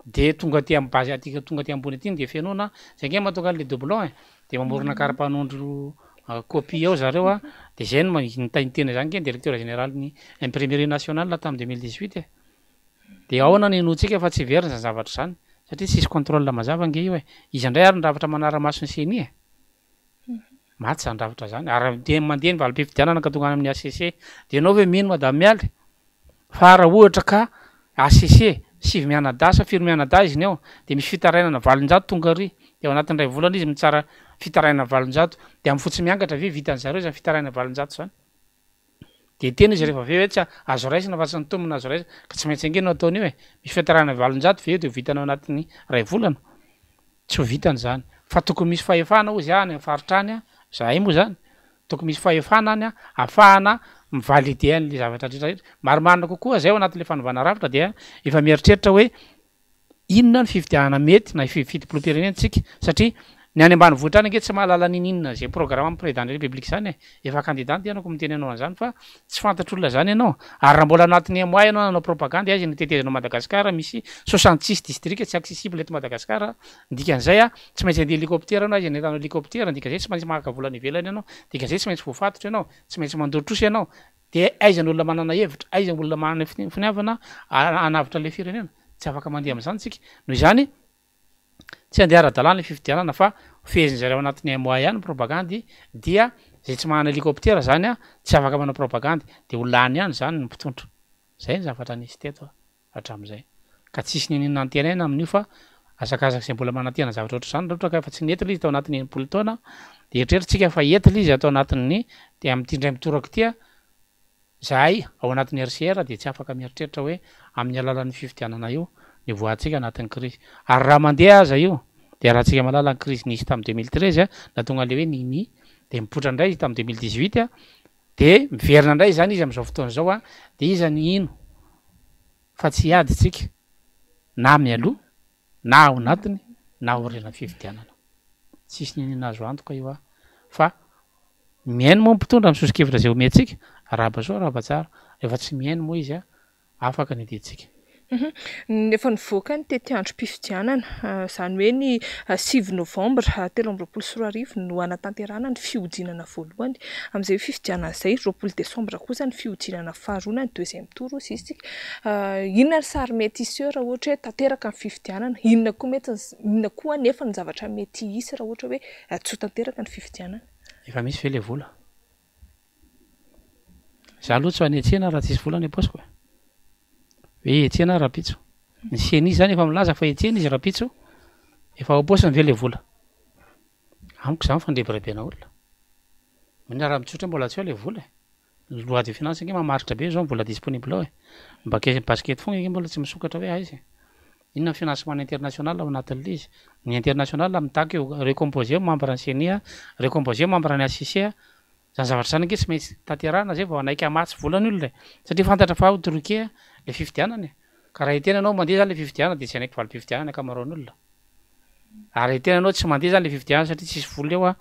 de tonga aty amin'ny base aty tonga aty ambony aty de fenona zay nge mahatonga le doublon de mamorona karapanondro copie ao zareo de zay no niteny zany ke directeur général ny imprimerie nationale tamin'ny 2018 de ao nanenotsika fa tsy verina zany zavatra zany satria tsisy contrôle mazava nge io izy indray ary ny ravitra manara-maso ny CNI maty zany ravitra zany ary de mandeha ny valim-pifidianana ka tonga any amin'ny ACC de anao hoe mino madame mialy fa raha ohatra ka ACC sivy mianadasa firy mianada izy ny ao de misy fitarainana 700 tonga ry de ao anatin'ny ray volana izy mitsara fitarainana 700 de amin'ny fotsy miangatra ve vitan'ny zareo zany fitarainana 700 zany de tena izy rehefa ve hoe tsy azo raisina fa tsy ny tombona azo raisina ka tsy maintsy angeno ataony io misy fitarainana 700 ve de vitanao anatin'ny ray volana tsy ho vitany zany fa tokony misy fahefana ozy any faritrany zahay moa zany tokony misy fahefana any ahafahana mivalide an'le zavatra rehetrarehetra marimarina kokoa zay ao anatin'le fanovana rafitra de efa mieritreritra hoe inona ny fifidianana mety na fitopolom-pirenena tsika satria ny any ambany vohitra any anke tsy mahalala nininona zay programme président de république zany efa candidat ianao ko miteny anao an'zany fa tsy fantatr'olona zany ianao ary raha mbola anatin'ny mois ianao nanao propagande azy nitetezanao Madagasikara misy 66 district tsy accessible eto Madagasikara ndikan'izay tsy maintsy andeha hélicoptère anao azy entanao hélicoptère ndikazay tsy maintsy maka volana ivelany ianao dikazay tsy maintsy voafatotra ianao tsy maintsy mandorotrosa ianao de aizan'olona manana hevitra aizan'olona manana finiavana anavitra le firenena tsy afaka mandeha am'zany tsika noho izany tsy andeha ara-dalàna fifidianana fa feziny zareo anatin'ny mois ihany propagande dia zay tsy manana hélicoptère zany tsy afaka manao propagande de ho lany ihany zany ny mpitondra zay ny zavatra nisy teto hatram'izay ka tsisy ninina antenaina amin'io fa azakazaka zay mbola manantena zavatra ohatr' zany ohatra ka efa tsy netila izy tao anatin'ny enimpolo taona de eritrerititsika fa entila izy atao anatin'ny de am'ty ndray mitorako tya zahay ao anatin'ny RCR de tsy afaka mieritreritra hoe amin'ny alalan'ny fifidianana io ny voatsika anatin'ny crise ary raha mandeha aza io de raha tsika malala ny crise nisy tamy 2013 da tonga le hoe nini de mipotra ndray izy tamy 2018 de miverina ndray zany izy am'izao fotoana zao de iza ny ino fa tsy ady tsika na mialoha na ao anatiny na orena fifidianana tsisy ninina azo antoka io fa miaino moa mpitondra misosokevitra zay omentsika araba zao araba tsara rehefa tsy miaino moa izy afaka ny iditsika efa nivoaka ny tety andro mpifidianana zany hoe ny 6 novembre 2023 no anatanterana ny fiodinana voalohany am'izay fifidianana zay 20 décembre kosa ny fiodinana faharoana ny deuxième tour izy inona ny sary mety isy eo raha ohatra hoe tanteraka ny fifidianana inona koa mety inona koa nefa ny zavatra mety isy raha ohatra hoe tsy tanteraka ny fifidianana efa misy ve le vola za aloha tsy anetsena raha tsisy vola ny aposiko hoe etsena rapitso ny seny izy zany efa milaza fa etsena izy rapitso efa aposiny ve le vola amiko zany fandrebirebena olona mina raha mitsotra mbola tsy eo le vola loi de finance nge mamaritra be zao mbola disponible ao mbake basket fogna nge mbola tsy misokatra hoe aizy inona financement international ao anatin'le izy ny international mitaky eo récomposé membre ny CNI récomposé membre ny ACC zany zavatra zany ange tsy maintsy tanterana zay vao anaiky amatsy volany olona satria fantatra fa Turquie le fifidianana ka raha etena anao mandeha zany le fifidianana de tsy anaiky valy fifidianana akamaroan'olona ary etena anao tsy mandeha zany le fifidianana satria tsisy vola eo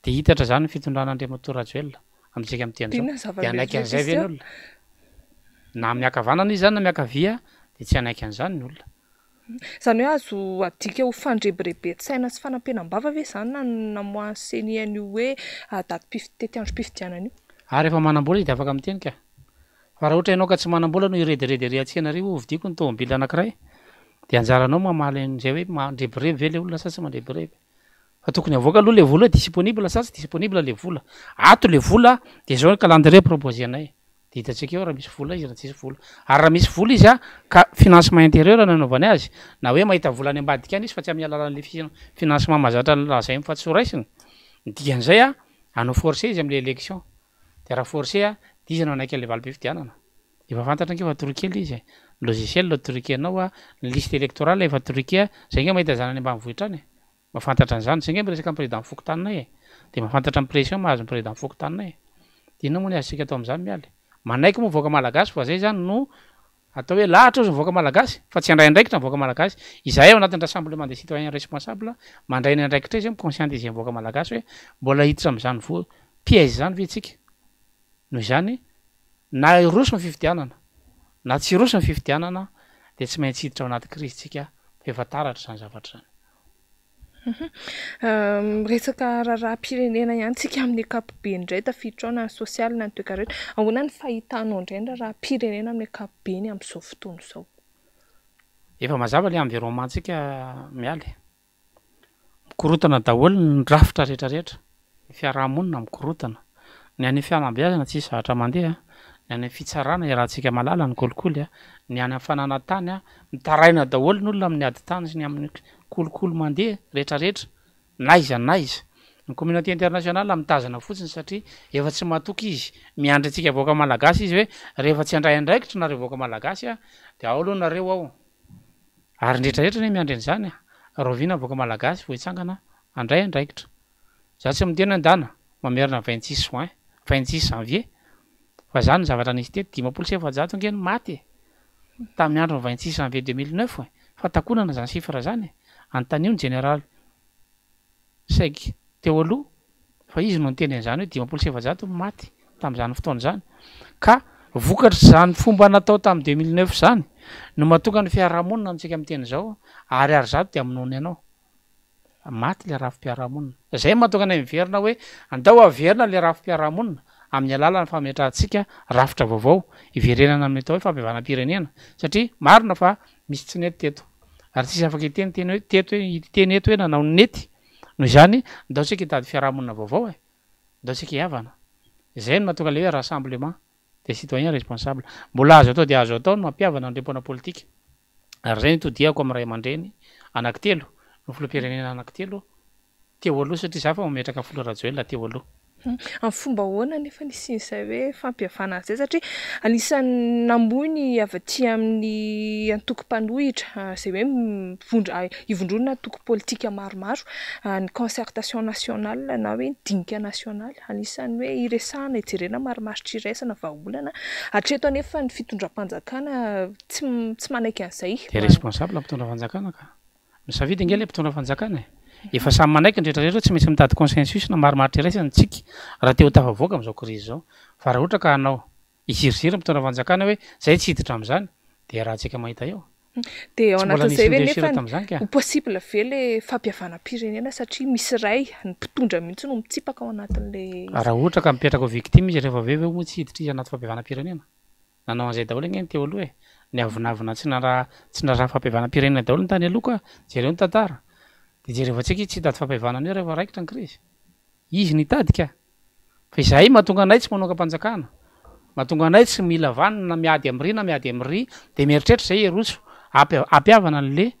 de hitatra zany ny fitondran'Andriamanitra Rajoelina amitsika am'tian'izao de anaiky an'izay ve ny olona na miakavanana izy zany na miakavia de tsy anaiky an'izany ny olona zany hoe azo adika ho fandrebirebetsaina sy fanampenam-bava ve zany na namoahany seny an'io hoe daty tety andro mpifidianana io ary efa manam-bola izy de afaka miteny ka fa raha ohatra ianao ka tsy manam-bola no irediredy ry atsena ry vidiko ny tomobily anankiray de anjaranao mamaly an'izay hoe mandrebireby ve le olona sa tsy mandrebireby fa tokony avoaka aloha le vola disponible sa tsy disponible le vola ato le vola de zao ny calendrier proposé anay de hitatsika eo raha misy vola izy raha tsisy vola ary raha misy vola izy ka financement intérieur nanaovany azy na hoe mahita volany ambadika any izy fa tsy amin'ny alalan'le financement mahazatra lazay fa tsy soraisiny dikan'izay anao forcé izy am'le élection de raha forcé de izy anao anaiky an'le valy mpifidianana efa fantatra ange fa torokely izy logiciel torokeenao ny liste électorale efa torokea zay nge mahita zanany ambanivohitra any mahafantatra an'izany zay nge miresaka amin'ny président fokotaninay de mahafantatra amin'ny pression mahazo ny président fokotaninay de inona moa ny azontsika atao am'izany mialy manaiky moa voaka malagasy fa zay zany no atao hoe lahatra ozy mivoaka malagasy fa tsy andraindraikitra mivoaka malagasy izahay ao anatin'ny rassemblement des citoyens responsable mandray ny andraikitra izy conscientiser mivoaka malagasy hoe mbola hiditra am'izany vo piège zany ve tsika noho izany na roso ny fifidianana na tsy roso ny fifidianana de tsy maintsy hiditra ao anaty crise tsika efa taratra zany zavatra zany resaka raha-pirenena ihany tsika amin'ny ankapobeny indray tafiditra ao na ny sosialy na ny toekarena ahoana ny fahitanao indray raha-pirenena amin'ny ankapobeny amin'izao fotoana izao efa mazava le environnement-ntsika mialy mikorotana daholo ny rafitra rehetrarehetra ny fiarahamonina mikorotana ny any fianambeazana tsisy zavatra mandeha ny any fitsarana rahantsika malala ny kolikoly ny any fananantany mitaraina daholo ny olona amin'ny ady tany sy ny amin'ny kolokolo mandeha rehetrarehetra naiza naiza ny communauté internationale mitazana fotsiny satria efa tsy matoky izy miandry atsika voaka malagasy izy hoe rehefa tsy andray andraikitra nareo voaka malagasy de ao aloha nareo ao ary ndrehetrarehetra ne miandry an'izany rovina voaka malagasy vo hitsangana andray andraikitra za tsy miteny andana mamerina 26 juin 26 janvier fa zany zavatra nisy teto 500 nge ny maty tamin'ny andro 26 janvier 2009 fa takonana zany sifra zany antanio ny général saiky teo aloha fa izy no niteny an'izany hoe 570 maty tamin'izany fotoana zany ka vokatry zany fomba natao tamin'ny 2009 zany no mahatonga ny fiarahamonina amintsika am'teny zao ary zato de aminony ianao maty le rafim-piarahamonina zay mahatonga anay miverina hoe andao averina le rafim-piarahamonina amin'ny alalany fametrahantsika rafitra vaovao iverenana amin'ny atao hoe fampiavanam-pirenena satria marina fa misy tsy nety teto ary tsisy afaka iteny hoe teto hoe iteny eto hoe nanao nety noho izany ndaotsika hitady fiarahamonina vaovao ndaotsika hiavana zay no mahatonga le hoe rassemblement des citoyens responsables mbola azo atao de azo atao no mampiavana andrepona politika ary zay nitodiako amin'ny ray aman-dreny anankitelo no filoham-pirenena anankitelo teo aloha satria za fa mametraka folo rajoelina teo aloha amin'ny fomba hoana nefa nisin'izay hoe fampiavana zay satria anisan'ny nambony avy aty amin'ny antoko-panohitra zay hoe ivondronana antoko politika maromaro ny concertation nationale na hoe dinika nationale anisan'ny hoe iresahana ijerena marimaritra iraisana vahaolana hatreto anefa ny fitondram-panjakana tsy manaiky an'izay de responsable mpitondra fanjakana ka misafidy angely mpitondra fanjakana efa samy manaiky ndretraretra tsy maintsy mitady consensus na marimaritra iraisana tsika raha teo tafavoaka am'izao krizy zao fa raha ohatra ka anao iziriziry mitondra fanjakana hoe zay tsy hiditra am'izany de raha tsika mahita eo de ao anatin'izay hoe nefa possible ve le fampiavanam-pirenena satria misy ray ny mpitondra mihitsy no mitsipaka ao anatin'le raha ohatra ka mipetraka ho victime izy rehefa aveo moa tsy hiditra izy anaty fampiavanam-pirenena nanao an'izay daholo angeny teo aloha ny avinavina tsy naraha fampiavanam-pirenena daholo ny tany aloha ka jereo ny tantara de jereva tsika tsy hitady fampiavanana eo rehefa raikitra ny krizy izy nitadika fa izay mahatonga anay tsy manao kampanjakana mahatonga anay tsy mila vanina miady am'ry na miady am'ry de mieritreritra zay eroso ampiavana an'le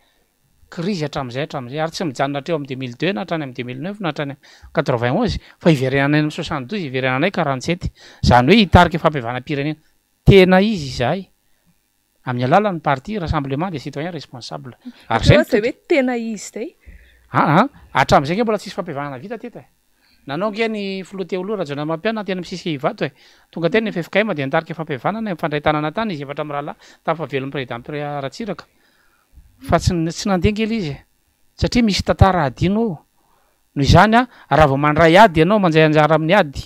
krizy hatram'izay ary tsy mijanona treo amin'ny 2002 na hatrany amin'ny 2009 na hatrany 91 fa iverenanay amin'ny 72 iverenanay 47 zany hoe hitarika fampiavanam-pirenena tena izy izahay amin'ny alalan'ny parti rassemblement des citoyens responsables ary zay hoe tena izy zay hatram'izay ke mbola tsisy fampiavanana vita teta nanao nge ny filoha teo aloha raha jona mampiana tena misisy hivato tonga tena FFKM de nitarika fampiavanana mifandray tanana tany izy efatra am'rahalahy tafavelon'ny président Ratsiraka fa tsy nandeha ngely izy satria misy tantara adino ao noho izany raha vao mandray ady ianao manjay anjara amin'ny ady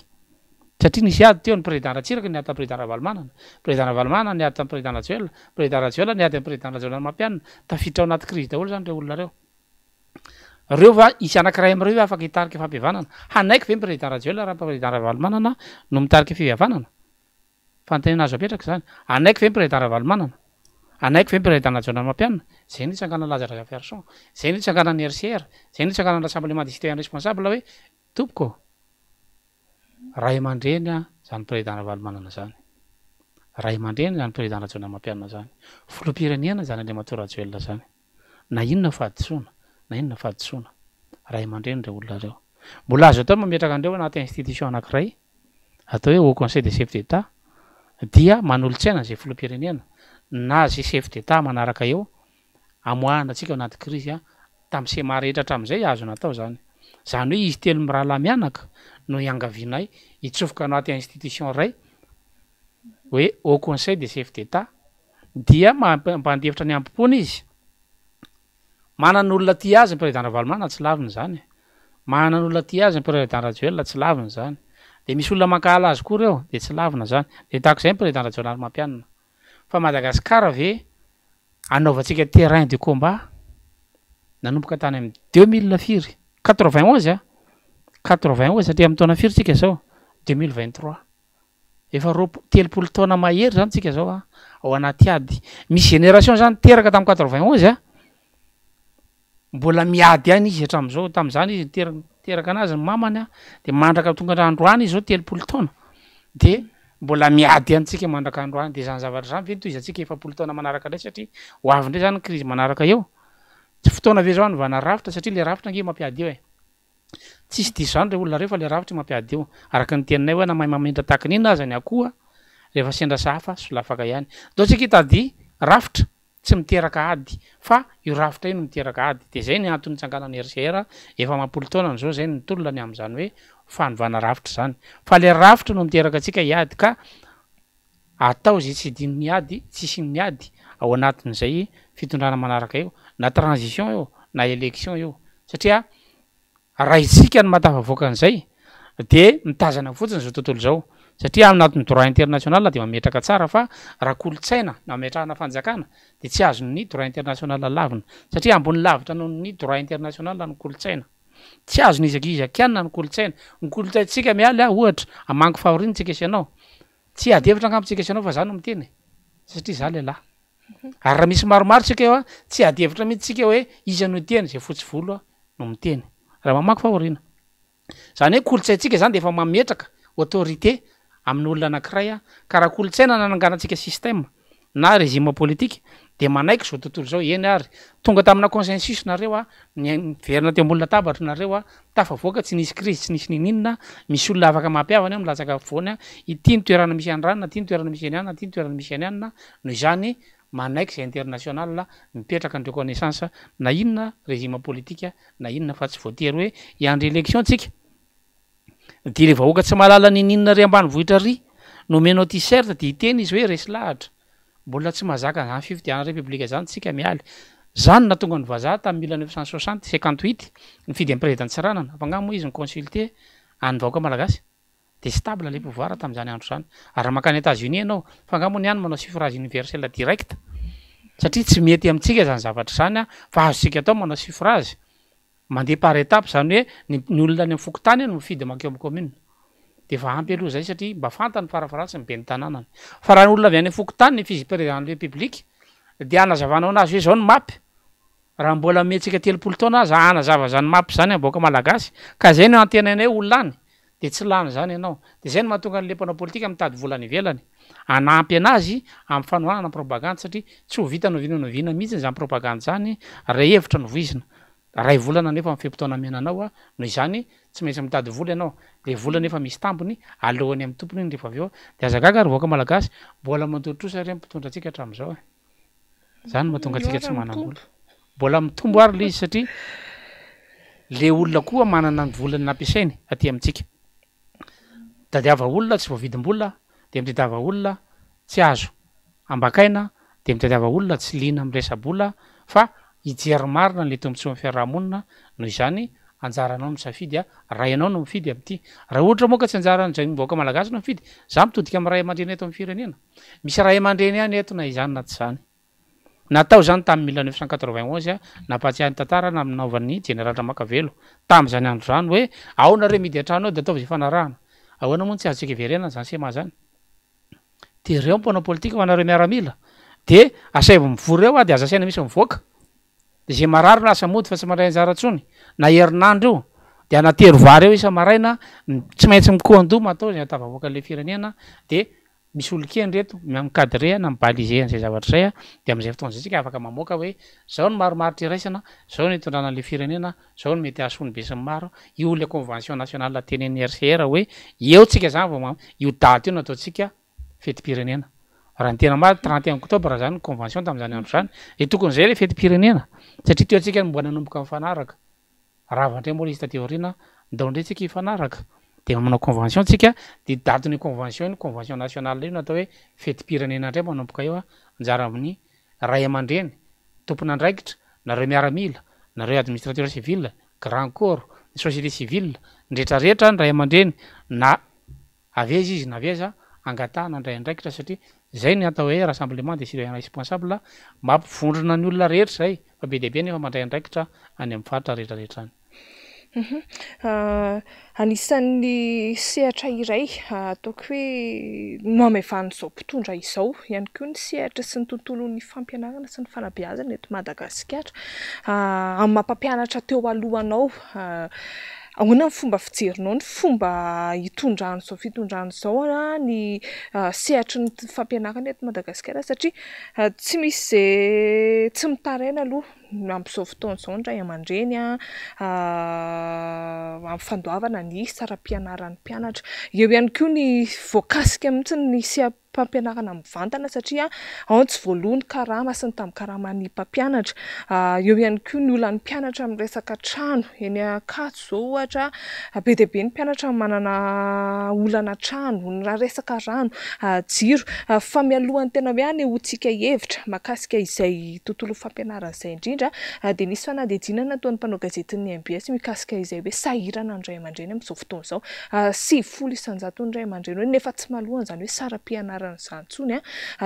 satria nisy ady teo ny président Ratsiraka ny ady tamin'ny président Ravalomanana président Ravalomanana ny ady tamin'ny président Rajoelina président Rajoelina ny ady amin'ny président Rajoelina mampianina tafiditra ao anaty krizy daholo zany reo olona reo va isy anankiray am'reo hoe afaka hitarika fampiavanana hanaiky ve président Rajoelina raha président Ravalomanana no mitarika fihavanana fanontaniana azo apetraka zany hanaiky ve président Ravalomanana hanaiky ve président Rajoelina mampianina zay ny tsangana Lazare Ferson zay ny tsangana ny RCR zay ny tsangana rassemblement des citoyens responsable hoe tompoko ray aman-dreny zany président Ravalomanana zany ray aman-dreny zany président Rajoelina mampianina zany filoham-pirenena zany Andriamatoa Rajoelina zany na inona fahadisoana na inona fahadisoana ray aman-dreny reo olona reo mbola azo atao mametraka andreo anaty institution anankiray atao hoe au conseil des chefs d'état dia manolotsaina zay filoham-pirenena na zay chef d'état manaraka eo amoahana atsika anaty krizy tamin'ny sema rehetra hatram'izay azo natao zany hoe izy telo mirahalahy mianaka no iangavinay hitsofoka anaty institution ray hoe au conseil des chefs d'état dia mampandevitra ny ampopony izy manan'olona ty azy ny président Ravalomanana tsy laviny zany manan'olona ty azy ny président Rajoelina tsy laviny zany de misy olona mankahala azy koa reo de tsy lavina zany de tahako zay ny président Rajoelina mampianina fa Madagasikara ve anaovantsika terrain de combat nanomboka tany amin'ny 2000 firy 91 91 satria amin'ny taona firy tsika zao 2023 efa telopolo taona mahery zany tsika zao ao anaty ady misy génération zany teraka tamin'ny 91 mbola miady any izy hatram'izao tamin'izany izy teraka anazy ny mamany de mandraka tonga androany izy zao telopolo taona de mbola miady antsika mandraka androany de zany zavatra zany ve toy izy atsika efapolo taona manaraka ndray satria ho avy ndray zany krizy manaraka eo tsy fotoana ve zao anyvana rafitra satria le rafitra nge mampiady eo tsisy diso zany reo olona reo fa le rafitra mampiady eo araka ny teninay hoe namahy mamendra tahaka n'inona aza ny akoha rehefa sendra sahafa solafaka ihany dao tsika hitady rafitra tsy miteraka ady fa io rafitra io no miteraka ady de zay ny antony tsanganany RCR efa mampolo taonany zao zay nitolona ny am'zany hoe fanovana rafitra zany fa le rafitra no miteraka atsika iady ka atao zay tsy dininy ady tsisy ny ady ao anatin'izay fitondrana manaraka eo na transition eo na élection eo satria raha isika ny matafavoaka an'izay de mitazana fotsiny zao tontolo zao satria am'natin'ny droit international de mametraka tsara fa raha kolotsaina na metrahana fanjakana de tsy azony droit international lavina satria ambony lavitra nohony droit international ny kolotsaina tsy azony izakianina ny kolotsaina ny kolotsaintsika mialy ohatra amangy faoriny tsika isanao tsy adevitra angampitsika isanao fa zany miteny satria za lehilahy ary raha misy maromaro tsika eo tsy adevitra mihitsy tsika hoe iza no teny zay fotsy volo no miteny raha mamangy faorina zany hoe kolotsaintsika zany de efa mametraka autorité amin'ny olona anankiray ka raha kolotsaina nananganantsika système na régime politique de manaiky zao tontolo zao eny ary tonga tamina consensus nareo miverina teo ambolona tabatra nareo tafavoaka tsy nisy crise tsy nisy nininina misy olona afaka mampiavany milatsaka voany ity ny toerana misy andranona ty ny toerana misy anianina ty ny toerana misy anianina noho izany manaiky zay international mipetraka andreo connaissance na inona régime politique na inona fa tsy voatery hoe iandry élection tsika de le vahoaka tsy malala nininina ry ambany vohitra ry nomenao t-shirt de iteny izy hoe resy lahatra mbola tsy mazaka zany fifidiana république zany tsika mialy zany na tonga ny vazaha tamin'ny 1960 58 nifidy amin'ny président Tsiranana fa ngamo izy ny consulté any vahoaka malagasy de stable le pouvoir tamin'izany andro zany ary makany États-Unis ianao fa ngamo ny any manao suffrage universel direct satria tsy mety amintsika zany zavatra zany fa azosika atao manao suffrage mandeha par étape zany hoe ny olona ny fokotany no mifidy makeo amin'ny commune de fa ampy aloha zay satria mba fantany farafaratsy ny be ny tanànany fa raha ny olona avy any fokotany ny vice président de république de anazavanao anazy hoe zao ny mapy raha mbola metsika 30 taona aza anazava zany mapy zany aboaka malagasy ka zay no antenainay olany de tsy lany zany ianao de zay no mahatonga ny lepana politika mitady volany ivelany anampy anazy amin'ny fanohanana propagande satria tsy ho vita novinanoviana mihitsy zany propagande zany ray hevitra novoizina ray volana nefa mifepotona menanao noho izany tsy maintsy mitady vola ianao le vola nefa misy tambony alohany amin'ny tompony iny rehefa avy eo de azagaga ry voaka malagasy mbola mantotrosa ry mpitondra atsika hatramin'izao zany mahatonga atsika tsy manambola mbola mitombo ary le izy satria le olona koa manana ny volany nampiasainy aty amintsika tadiava olona tsy voavidim-bola de mitadiava olona tsy azo ambakaina de mitadiava olona tsy lina am'resa-bola fa ijery marina le tombontsoa fiarahamonina noho izany anjaranao misafidy raha ianao no mifidy am'ty raha ohatra moa ka tsy anjaran'zay mivoaka malagasy no mifidy za mitodika amy ray aman-dreny eto amin'ny firenena misy ray aman-dreny any eto na izany na tsy zany natao zany tamin'ny 1991 napatsiahany tantara na minaovan'ny général Ramakavelo tam'zany andro zany hoe ao nareo midy an-trano ao de ataovy fanarahana ahoana moa tsy azotsika iverenana zany sema zany de reo mpanao politika ho anareo miaramila de asaivo mivory eo de aza saina misy mivoaka de zay marary na asa mody fa tsy mandray anjara tsony na herinandro io de anatery vary eo isa maraina tsy maintsy mikoandoma atao zay atavavoaka le firenena de misy olokeny reto mikadre na mibalize an'izay zavatra zay de am'izay fotoana zay tsika afaka mamoaka hoe zao ny maromarotry iraisana zao ny itondrana le firenena zao ny mety ahasony be sy ny maro io le convention nationale teneny RCR hoe eo tsika zany vao io daty io nataotsika fety-pirenena raha ny tena ma 31 octobre zany convention tam'izany andro zany e tokony zay le fety-pirenena satria teo atsika mbola nanomboka mifanaraka raha vandray moa le izy tateo aoriana ndao ndray tsika hifanaraka de manao convention tsika de datiny convention iny convention nationale io natao hoe fety-pirenena ndray manomboka eo anjara amin'ny ray aman-dreny tompona andraikitra nareo miaramila nareo administrateur civil grand corps société civile ndretrarehetra ny ray aman-dreny na aveza izy na aveza angatahana ndray andraikitra satria zay ny atao hoe rassemblement des citoyens responsable mampivondrona ny olona rehetra zay fa be deabe nefa mandray andraikitra any amin'ny faritra rehetrarehetra any anisan'ny sehatra iray ataoko hoe noamevan'izao mpitondra izao ihany koa ny sehatra sy ny tontolon'ny fampianarana sy ny fanabeazana eto Madagasikara amin'ny mampampianatra teo alohanao ahoana ny fomba fijerinao ny fomba hitondrano fitondrano ny sehatry ny fampianarana eto Madagasikara satria tsy misy zay tsy mitaraina aloha amin'izao fotoana izao ny ray aman-dreny amin'ny fandoavana ny saram-pianaran'ny mpianatra eo ihany koa ny voakasika mihitsy ny mpampianarana mivantana satria ao tsy voalohany karama sy ny tamin'ny karaman'ny mpampianatra. Eo ihany koa ny olan'ny mpianatra amin'ny resaka trano eny Ankatso zao ohatra be dia be ny mpianatra manana olana trano na resaka rano jiro fa mialohan'ny tena hoe anehoantsika hevitra mahakasika izay tontolo fampianarana izay indrindra dia nisy fanadihadiana nataon'ny mpanao gazetin'ny MBS mikasika izay hoe sahirana ny ray aman-dreny amin'izao fotoana izao 700 isanjato ny ray aman-dreny hoe nefa tsy malohana izany hoe sara mpianarana izany intsony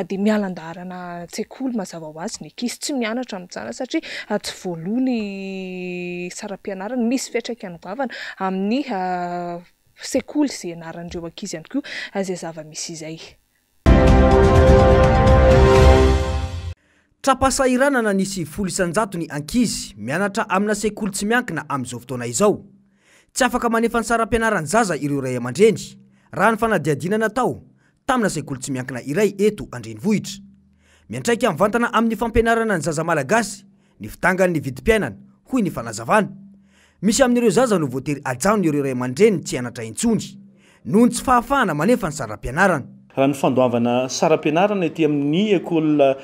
dia mialan-darana tsekoly mazava ho azy ny ankizy tsy mianatra amin'izany satria tsy voalohany sara mpianarana misy fiantraikany goavana amin'ny sekoly izay anaran'ireo ankizy ihany koa izay zava-misy izay. Trapasahiranana nisy 10 isanjato ny ankizy mianatra amina sekoly tsy miankina amin'izao fotoana izao. Tsy afaka manefa ny saram-pianarany zaza ireo ray aman-dreny raha ny fanadihadiana natao tamina sekoly tsy miankina iray eto Andrenivohitra. Miantraika mivantana amin'ny fampianarana ny zaza malagasy ny fitangan'ny vidim-piainana hoy ny fanazavana. Misy amin'ireo zaza no voatery ajanony ireo ray aman-dreny tsy anatra intsony noho ny tsy fahafahana manefa ny saram-pianarana. Raha ny fandoavana saram-pianarana ety amin'ny école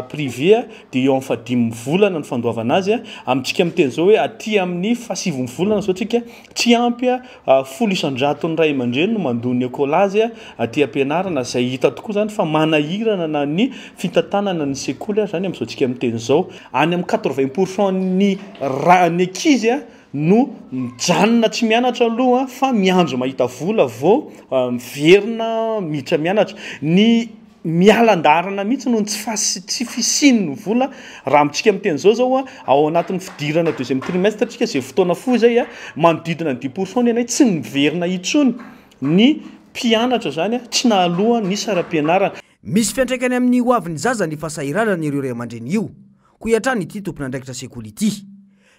privé dia eo amin'ny 5 volana ny fandoavana azy amintsika miteny zao hoe aty amin'ny 7 volana zao tsika tsy ampy 10 isanjato ny ray aman-dreny no mandony école azy aty ampianarana izay hita tokoa zany fa manahirana na ny fitantanana ny sekoly zany amin'izao tsika miteny zao any amin'ny 80% ny ankizy no mijanona tsy mianatra aloha fa miandro mahita vola vao miverina mitra mianatra ny mialan-darana mihitsy no tsy fisiny vola raha amintsika miteny zao ao anatin'ny fidirana deuxième trimestre tsika zay fotoana fo zay manodidina ny 10% ny anay tsy miverina intsony ny mpianatra zany tsy nahaloha ny saram-pianarana. Misy fiantraikany amin'ny hoavin'ny zaza ny fahasahiranana ireo ray aman-dreny io ko iatrany ity tompon'andraikitra sekoly ity.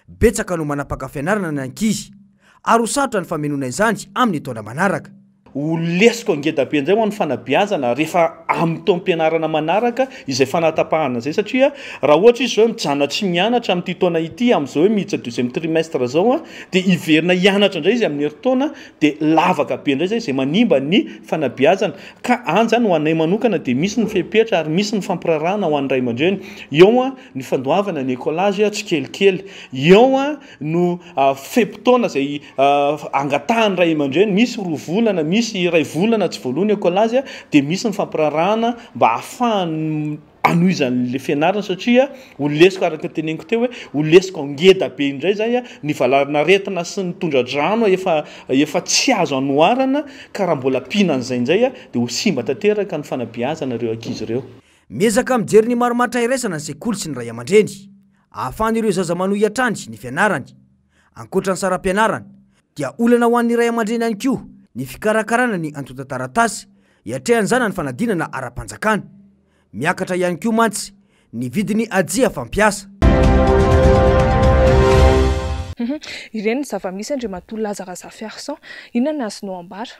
Betsaka no manapaka fianarana ny ankizy ary sarotra ny famenona izany amin'ny taona manaraka. Lesiko angeda be indray ho an'ny fanabeazana rehefa amin'ny taom-pianarana manaraka izay fanatapahana zay satria raha ohatra izy zao mijanona tsy mianatra amin'ity taona ity amin'izao hoe miditra deuxième trimestre zao dia hiverina hianatra indray izy amin'ny herintaona dia lavaka be indray zay manimba ny fanabeazana ka anjany ho anay manokana dia misy ny fepetra ary misy ny fampirarana ho an'ny ray aman-dreny. Eo ny fandoavana ny écolage tsy kelikely, eo no fepitaona izay angatahan'ny ray aman-dreny misy 2 volana misy ray volana tsy voalohany écolage dia misy ny fampirarana mba ahafahany anoizan'le fianarana satria olesiko araka teneniko teo hoe olesiko angeda be indray zay ny valanaretina sy ny tondra-drano efa tsy azo anoarana ka raha mbola pinan'izay indray dia ho simba tanteraka ny fanabeazana ireo ankizy ireo. Miezaka mijery ny maromatra iraisana ny sekoly sy ny ray aman-dreny ahafahan'ireo zaza manohy atrany ny fianarany. Ankoatra ny saram-pianarana dia olana ho an'ny ray aman-dreny ihany koa ny fikarakarana ny antota-taratasy hiatrehan'izany ny fanadinana ara-panjakana. Miakatra ihany koa mantsy ny vidiny ajia fampiasa. Ireny zava-misy Andriamatoa Lazara Zafiarson, inona no azonao ambara?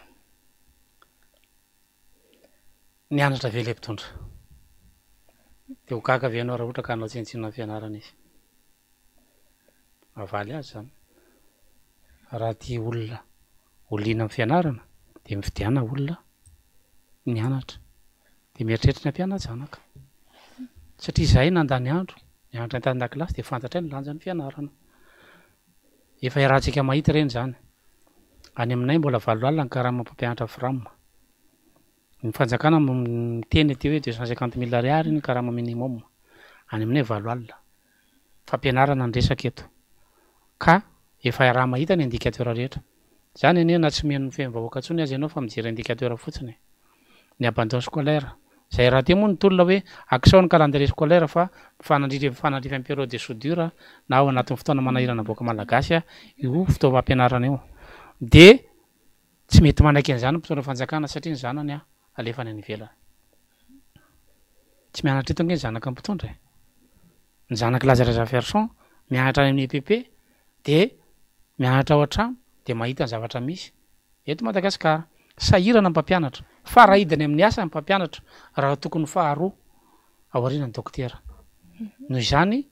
Nianatra vele mpitondra dia ho gaga avy ianao raha ohatra ka hanao tsinontsinona ny fianarana izy. Avaly azy zany. Raha tia olona olina amin'ny fianarana dia mifidiana olona nianatra dia mieritreritra ny ampiana janaka satria izahay nandany andro nianatra an-dakilasy dia fantatra ny lanjan'ny fianarana. Efa iarahantsika mahita ireny zany. Any aminay mbola 7 alina ny karama mpampianatra firamina. Ny fanjakana miteny aty hoe 250 000 ariary ny karama minimum. Any aminay 7 alina. Fampianarana ny resaka eto. Ka efa iaraha mahita ny indikateur rehetra. Zany anie na tsy mihaino fiaim-bahoaka intsony azy ianao fa mijery indikateur fotsiny. Ny abandon scolaire. Zay raha ty moa ny tolona hoe akisao ny calendrier scolaire fa fanandrify ny période de soudure na ao anatin'ny fotoana manahirana boaka malagasy io fitaovam-pianarana io. Dia tsy mety manaiky an'izany mpitondra fanjakana satria ny zanany alefany any ivelany. Tsy mianatra eto nge ny zanaka mpitondra. Ny zanaka Lazara Zafiarson mianatra amin'ny EPP dia mianatra ao an-trano dia mahita ny zavatra misy eto Madagasikara. Sahirana ny mpampianatra. Farahidiny amin'ny asa ny mpampianatra raha tokony faharoa aorian'ny dokotera. Noho izany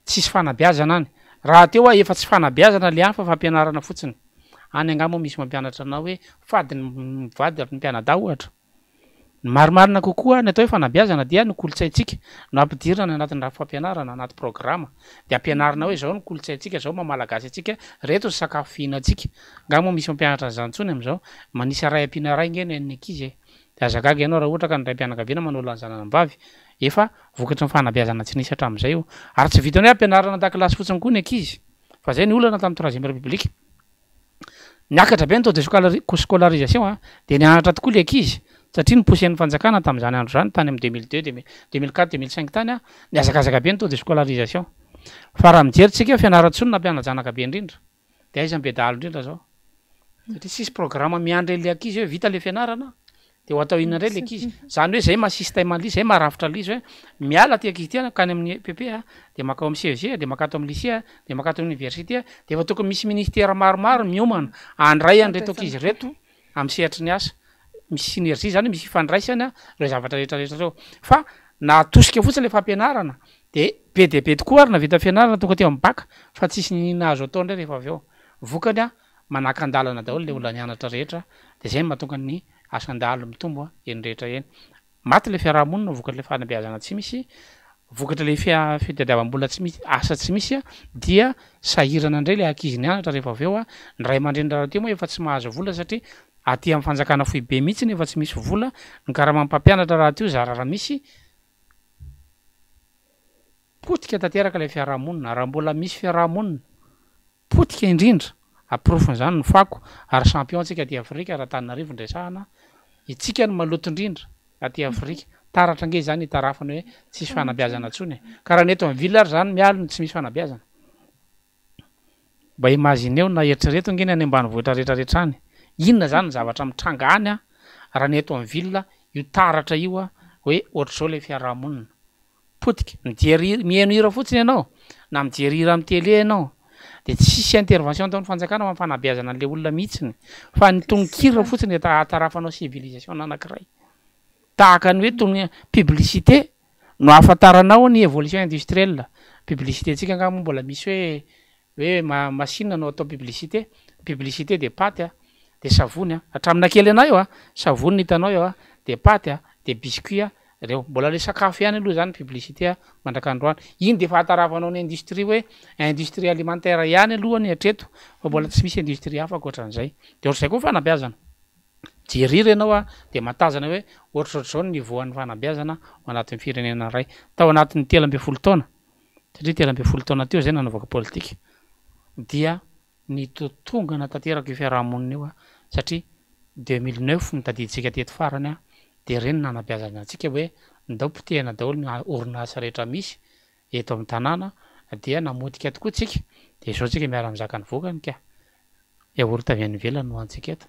tsisy fanabeazana any. Raha teo efa tsy fanabeazana le any fa fampianarana fotsiny. Any angamba misy mampianatra anao hoe fady ny mivady ny mpianada ohatra. marimarina kokoa ny atao hoe fanabeazana dia ny kolotsaintsika no ampidirana anatin'ny raha fampianarana anaty programa de ampianarina hoe zao ny kolotsaintsika zao mamalagasy atsika reto ny sakafo fihinantsika ngamo misy mampianatra zantsony am'izao manisy ray ampiana ray ngeny ny ankizy de azagaga ianao raha ohatra ka ny ray mpianakaviana manao lanjananambavy efa vokatry ny fanabeazana tsy nisy hatramin'izay io ary tsy vitany hoe ampianarana an-dakilasy fotsiny koa ny ankizy fa zay ny olana tamin'ny troisième république niakatra be ny taux de scolarisation de nianatra tokoa le ankizy satria ny posen'ny fanjakana tamin'izany andro zany tany amin'ny 2002 2004 2005 tany niazakazaka be ny taux de scolarisation fa raha mijeritsika fianarantsony na mpianajanaka be indrindra de aiza be dalo indrindra zao satria sisy programme miandry le ankizy hoe vita le fianarana de ho atao inona indray le ankizy zany hoe zay masystème ali zay marafitra lizy hoe miala ty ankizy ty kany amin'ny PP de makao amin'ny CEG de makato amin'ny lycée de makato amin'ny université de efa tokony misy ministère maromaro miomana andray an'reto ankizy reto amin'ny sehatry ny asa misy synergie zany misy ifandraisany reo zavatra rehetrarehetra reo fa natosika fotsiny le fampianarana de be de be tokoa ary na vita fianarana tonga ty amin'ny baka fa tsisy nahazo atao ndray rehefa avy eo vokany manaka andalana daholo le olona nianatra rehetra de zay mahatonga ny asandalo mitombo eny rehetra eny maty le fiarahamonina vokatry le fanabeazana tsy misy vokatra le fitadiavam-bola tsy misy asa tsy misy dia sahirana indray le ankizy nianatra rehefa avy eo ny ray aman-dreny raha ty moa efa tsy mahazo vola satria aty amin'ny fanjakana fohy be mihitsy efa tsy misy vola ny karaha mampampianatra raha ty io zara raha misy potika tanteraka le fiarahamonina raha mbola misy fiarahamonina potika indrindra aprofony zany ny fako ary champion tsika aty Afrika raha Tananarivo ndresahana itsika ny maloto indrindra aty Afrika taratra nge zany hitarafany hoe tsisy fanabeazana tsony ka raha neto amin'ny ville ary zany mialony tsy misy fanabeazana mba imagine eo na eritrereto ngeny any ambanivohitra rehetrarehetrany inona zany ny zavatra mitranga any raha neto amin'ny ville io taratra io hoe ohatr'izao le fiarahamonina potika mijery mihaino hira fotsiny ianao na mijery hira amin'ny télé ianao de tsisy intervention taon'ny fanjakana mampanabeazana an'le olona mihitsiny fa ny tononkirina fotsiny atarafanao civilisation anankiray tahaka ny hoe tony publicité no ahafantaranao ny évolution industrielle publicité tsika ngamo mbola misy hoe machine no atao publicité de pâte de savony hatramina kely anao io savony hitanao io de pâte de biscuit reo mbola le sakafo ihany aloha zany publicité mandrakandroany iny de fahatarafanao ny industrie hoe industrie alimentaire ihany alohany hatreto fa mbola tsy misy industrie hafa akoatran'izay de ohatr'izay koa fanabeazana jery ianao de matazana hoe ohatr'ohatr'izao ny nivoan'ny fanabeazana ao anatin'ny firenena ray tao anatin'ny 13 taona satria 13 taona teo zay nanaovaka politika dia ny totongana tanteraka io fiarahamonina io satria 2009 nitadiditsika teto farany de reny nanabeazana antsika hoe ndao potehana daholo ny orinasa rehetra misy eto amin'ny tanàna dia namotika tokoa tsika de zao tsika miara mizaka ny vokany ka yaourt avy any ivelany no antsika eto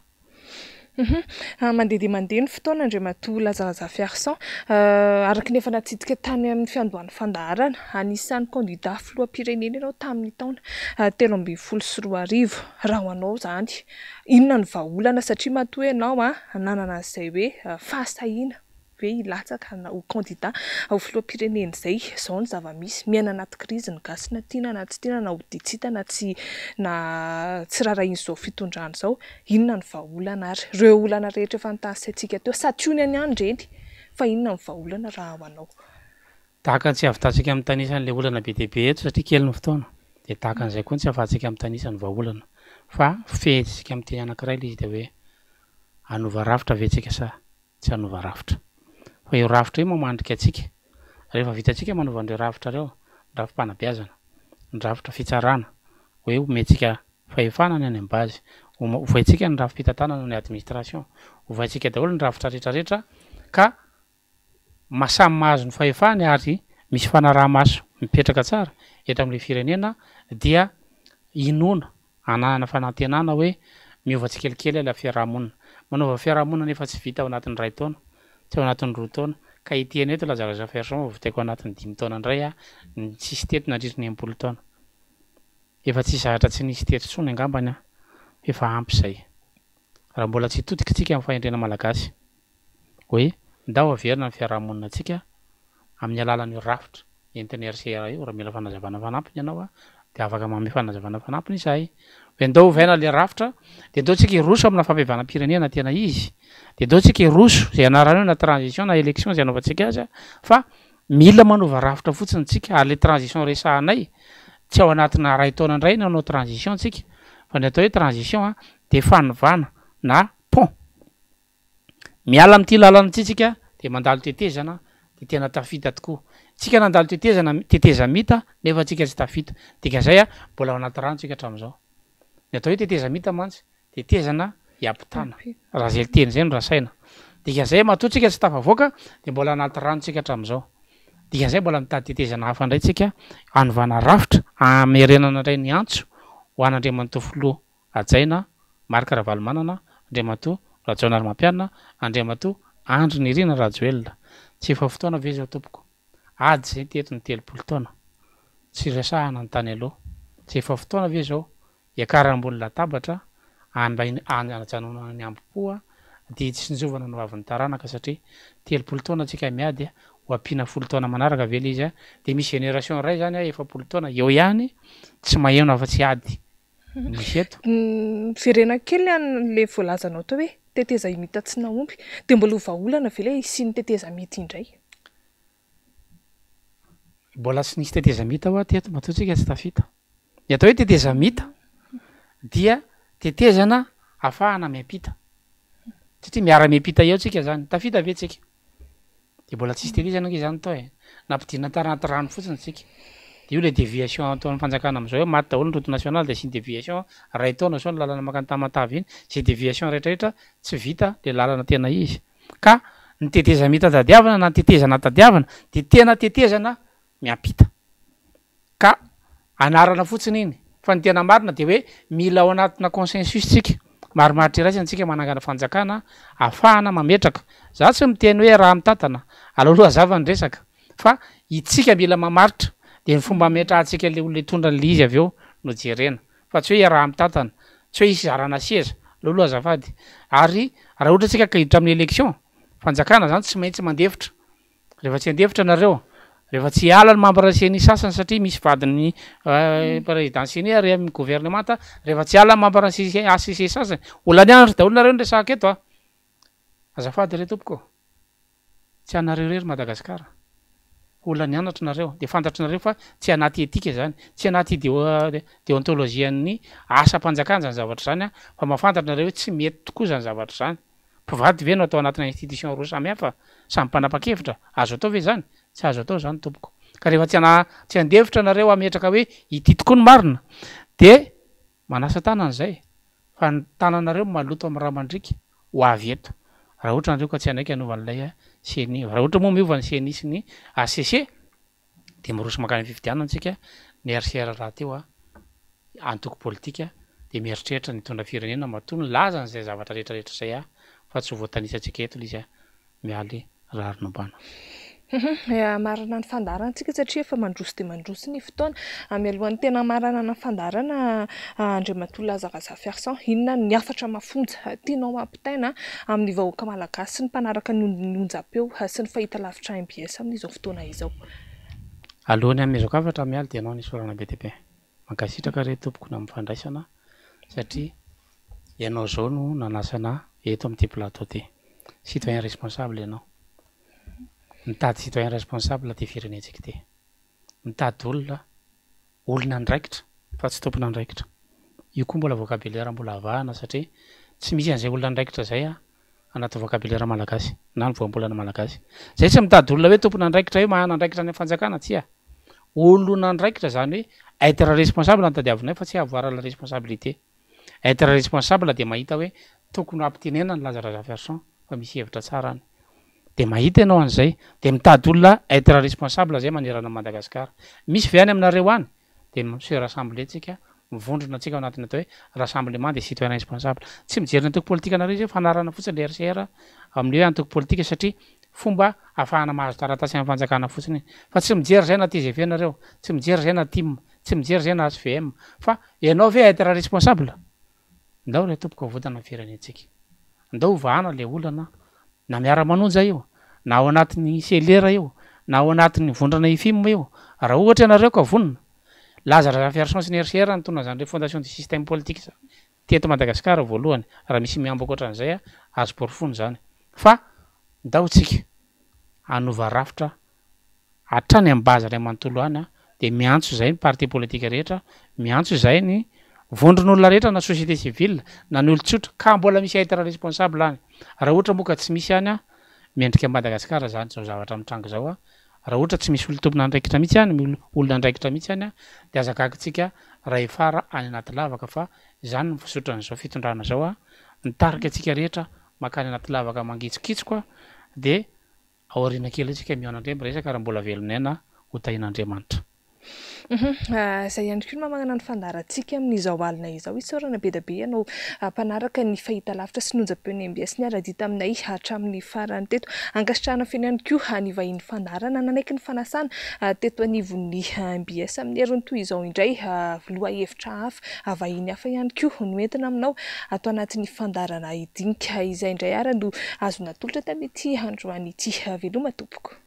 mandeha ny fotoana andriamatoa Lazaraza Fiarson araky nefa natsidika tany amin'ny fiandohan'ny fandaharana anisan'ny candidat filoham-pirenena ianao tamin'ny taona 2013 raha ho anao zany inona ny vahaolana satria matoa ianao nanana an'izay hoe fahasahiana hoe hilatsaka ho candidat ho filoham-pirenena zay zao ny zava-misy miaina anaty krizy ny gasy na tiana na tsy tiana na hoditsita na tsy rarahiny zao fitondrana zao inona ny vahaolana ary reo olana rehetra efa nitasaintsika teo satriony any andreny fa inona ny vahaolana raha ho anao tahaka tsy avitantsika amin'ny tanisan'le olana be deabe eto satria kely ny fotoana de tahaka an'izay koa tsy afahantsika amin'ny tanisany vahaolana fa fehetsika amin'ny teny anankiray le izy de hoe anova rafitra vetsika sa tsy anova rafitra fa eo rafitra io mamandrika atsika rehefa vitantsika manova an'ireo rafitra reo rafim-panabeazana ny rafitra fitsarana hoe ometsika fahefanana any am-bazy ovaitsika ny rafim-pitantanana ny administration ovaitsika daholo ny rafitra rehetrarehetra ka masamy mahazo ny fahefany ary misy fanaraha-maso mipetraka tsara eto amin'le firenena dia inona ananana fanantenana hoe miova tsikelikely la fiarahamonina manaova fiarahamonina nefa tsy vita ao anatin'ny ray taona tsy ao anatin'ny roa taona ka itiana eto Lazaraza Fiarson vitaiko anatin'ny 5 taona indray ny tsisy teto nandritra ny 10 taona efa tsy zahatra tsy nisy teto tsony angambany efa ampy zay raha mbola tsy totika tsika amin'ny fahendrena malagasy hoe ndao averina ny fiarahamonina atsika amin'ny alalan'io rafitra entin'ny RCR io raha mila fanazavana fanampiny ianao de afaka mame fanazavana fanampiny izay hoe ndao vaina le rafitra de ndao tsika iroso amina fampivanam-pirenena tena izy de ndao tsika iroso zay anarany hoe na transition na élection zay anaovantsika azy fa mila manova rafitra fotsiny tsika ary le transition resahanay tsy ao anatina ray taona indray nanao transition tsika fa ny atao hoe transition de fanovana na pont miala am'ty lalana ty tsika de mandalo tetezana de tena tafita tokoa tsika nandalo teteza mita nefa tsika tsy tafita dika zay mbola ao anaty rano tsika hatram'izao ny atao hoe teteza mita mantsy tetezana iampitana raha zay teny zay no rasaina dika zay matoa tsika tsy tafavoaka de mbola anaty rano tsika hatram'izao dika zay mbola mitady tetezana hafa indray tsika anovana rafitra amerenana indray ny antso ho an'Andriamanitofilo ajaina Marc Ravalomanana Andriamatoa Rajaonary Mampianina Andriamatoa Andry Nirina Rajoelina tsy efa fotoana ve zao tompoko ady zay teto ny 30 taona tsy resahana ny tany aloha tsy efa fotoana ve zao iakara ambony latabatra anajanona ny ambopoa de tsy njovana ny vavin'ny taranaka satria 30 taona tsika miady ho ampina 10 taona manaraka vela izy de misy génération ray zany efa 10 taona eo ihany tsy maheno afa-tsy ady misy eto firena kely an'le voalazanao tao hoe teteza imita tsy naompy de mbola vaolana vele isiny teteza mita indray mbola tsy nisy teteza mita ho teto matoatsika tsy tafita ny atao hoe teteza mita dia tetezana afahana miampita satria miara miampita eo tsika zany tafita ve tsika de mbola tsisy tetezana nge zany tao nampidina tanaty rano fotsiny tsika de io le déviation ataon'ny fanjakana am'izao hoe maty daholo ny route nationale de sy ny déviation ray taona zao ny lalana makany tamatavy iny zay déviation rehetrarehetra tsy vita le lalana tena izy ka ny teteza mita tadiavana na ny tetezana tadiavana de tena tetezana miampita ka anarana fotsiny iny fa ny tena marina de hoe mila ao anatina consensus tsika marimaritra iraisany tsika manangana fanjakana afahana mametraka za tsy miteny hoe raha mitatana aloaloha zavany resaka fa itsika mila mamaritra de ny fomba metrahantsika le olona tondra ny lizy avy eo no jerena fa tsy hoe raha mitatana tsy hoe isy zarana seza aloaloha azafady ary raha ohatra tsika kahiditra amin'ny élection fanjakana zany tsy maintsy mandefitra rehefa tsy andefitra nareo rehefa tsy ala ny mamparaseny sasany satria misy vadiny présidentieny ary amin'ny gouvernemanta rehefa tsy ala ny mamparaseny ACC sasany olany andro daholo nareo nresahaka eto azafady re tompoko tsy anareo rery Madagasikara olany anatra nareo de fantatry nareo fa tsy anaty etika zany tsy anaty déontologian'ny asa-panjakana zany zavatra zany fa mahafantatra nareo hoe tsy mety tokoa zany zavatra zany mpivady ve no atao anatina institution roa samy hafa samy mpanapa-kevitra azo atao ve zany tsy azo atao zany tompoko ka rehefa tsy andevitra nareo ametraka hoe ity tokoa ny marina de manasa tanan'zay fa ny tananareo maloto amin'ny raha mandrika ho avy eto raha ohatra nareo ka tsy anaiky anovan'ilay CNI raha ohatra moa miova ny CNI sy ny ACC de miroso makany fifidianana tsika ny RCR raha teo antoko politika de mieritreritra ny tondra firenena matoa ny laza n'izay zavatra rehetrarehetra zay fa tsy ho voatanisantsika eto izy mialy rarinambana marana ny fandarantsika satria efa mandroso de mandroso ny fotoana amialohan'ny tena marana ny fandarana Andriamatoa Lazara Zafiarsan inona ny afatra mafonja tianao mampitaina amin'ny vahoaka malagasy sy ny mpanaraka ny onjam-peo sy ny fahita lavitra MBS amin'izao fotoana izao alohany amezako afatra mialy de anao ny sorana BTP mankasitraka re tompoko na mifandraisana satria ianao zao no nanasana eto amin'ity plateau ty citoyen responsable ianao mitady citoyen responsable ty firenetsika ty mitady olona ndraikitra fa tsy tompona ndraikitra io koa mbola vocabulaire mbola avahana satria tsy misy an'izay olona ndraikitra zay anaty vocabulaire malagasy na ny voambolana malagasy zay tsy mitady olona hoe tompona ndraikitra hoe mahana ndraikitra ny fanjakana tsia olona ndraikitra zany hoe être responsable antadiavinay fa tsy avoir la responsabilité être responsable de mahita hoe tokony ampitenena ny Lazara Zafiarsan fa misy hevitra tsara any de mahita ianao an'izay de mitady olona être responsable zay manerana Madagasikara misy ve any aminareo any de monsieur rassemblé tsika mivondrona atsika ao anatin'ny atao hoe rassemblement des citoyens responsables tsy mijery ny antoko politika nareo izy fanarana fotsiny le RCR amin'ny hoe antoko politika satria fomba ahafahana mahazo taratasy amin'ny fanjakana fotsiny fa tsy mijery zay na TGV nareo tsy mijery zay na TIM tsy mijery zay na SVM fa ianao ve être responsable ndao re tompoko votana firenetsika ndao vahana le olana na miara-manonja io na ao anatin'ny selera io na ao anatin'ny vondrana ifim io raha ohatra ianareo ka vonona Lazare Ferchance NRCR nitondra zany fondation du système politique teto Madagasikara voalohany raha misy miambo ankoatran'izay azo porofony zany fa ndaotsika anova rafitra hatrany amin'ny base ray manontolo any de miantso zay ny parti politique rehetra miantso zay ny vondron'olona rehetra na société civile na ny olon-tsotra ka mbola misy ahitana responsable any raha ohatra moa ka tsy misy any miendrika Madagasikara zany zao zavatra mitrango zao raha ohatra tsy misy olo-tompona andraikitra mihitsy any olona andraikitra mihitsy any de azakakitsika ray fara any anaty lavaka fa zany ny fisotran'izao fitondrana zao nitarika atsika rehetra makany anaty lavaka mangitsikitsoka de aoriana kely atsika mianandre miresaka raha mbola velonaina ho tahin'Andriamanitra. Zay ihany koa mamagana ny fandarantsika amin'izao alina izao isaorana be da be ianao mpanaraka ny fahita lavitra sy nonjam-peon'ny MBS ny ara-dita aminay hatramin'ny farany teto ankasitrahana feny ihany koa ny vahiny fandarana nanaiky ny fanasana teto anivon'ny MBS amin'ny heriny toy izao indray loha hevitra hafa vahiny hafa ihany koa no entina aminao atao anatin'ny fandarana idinika izay indray ara no azo natolotra tamin'ity androany ity veloma tompoko.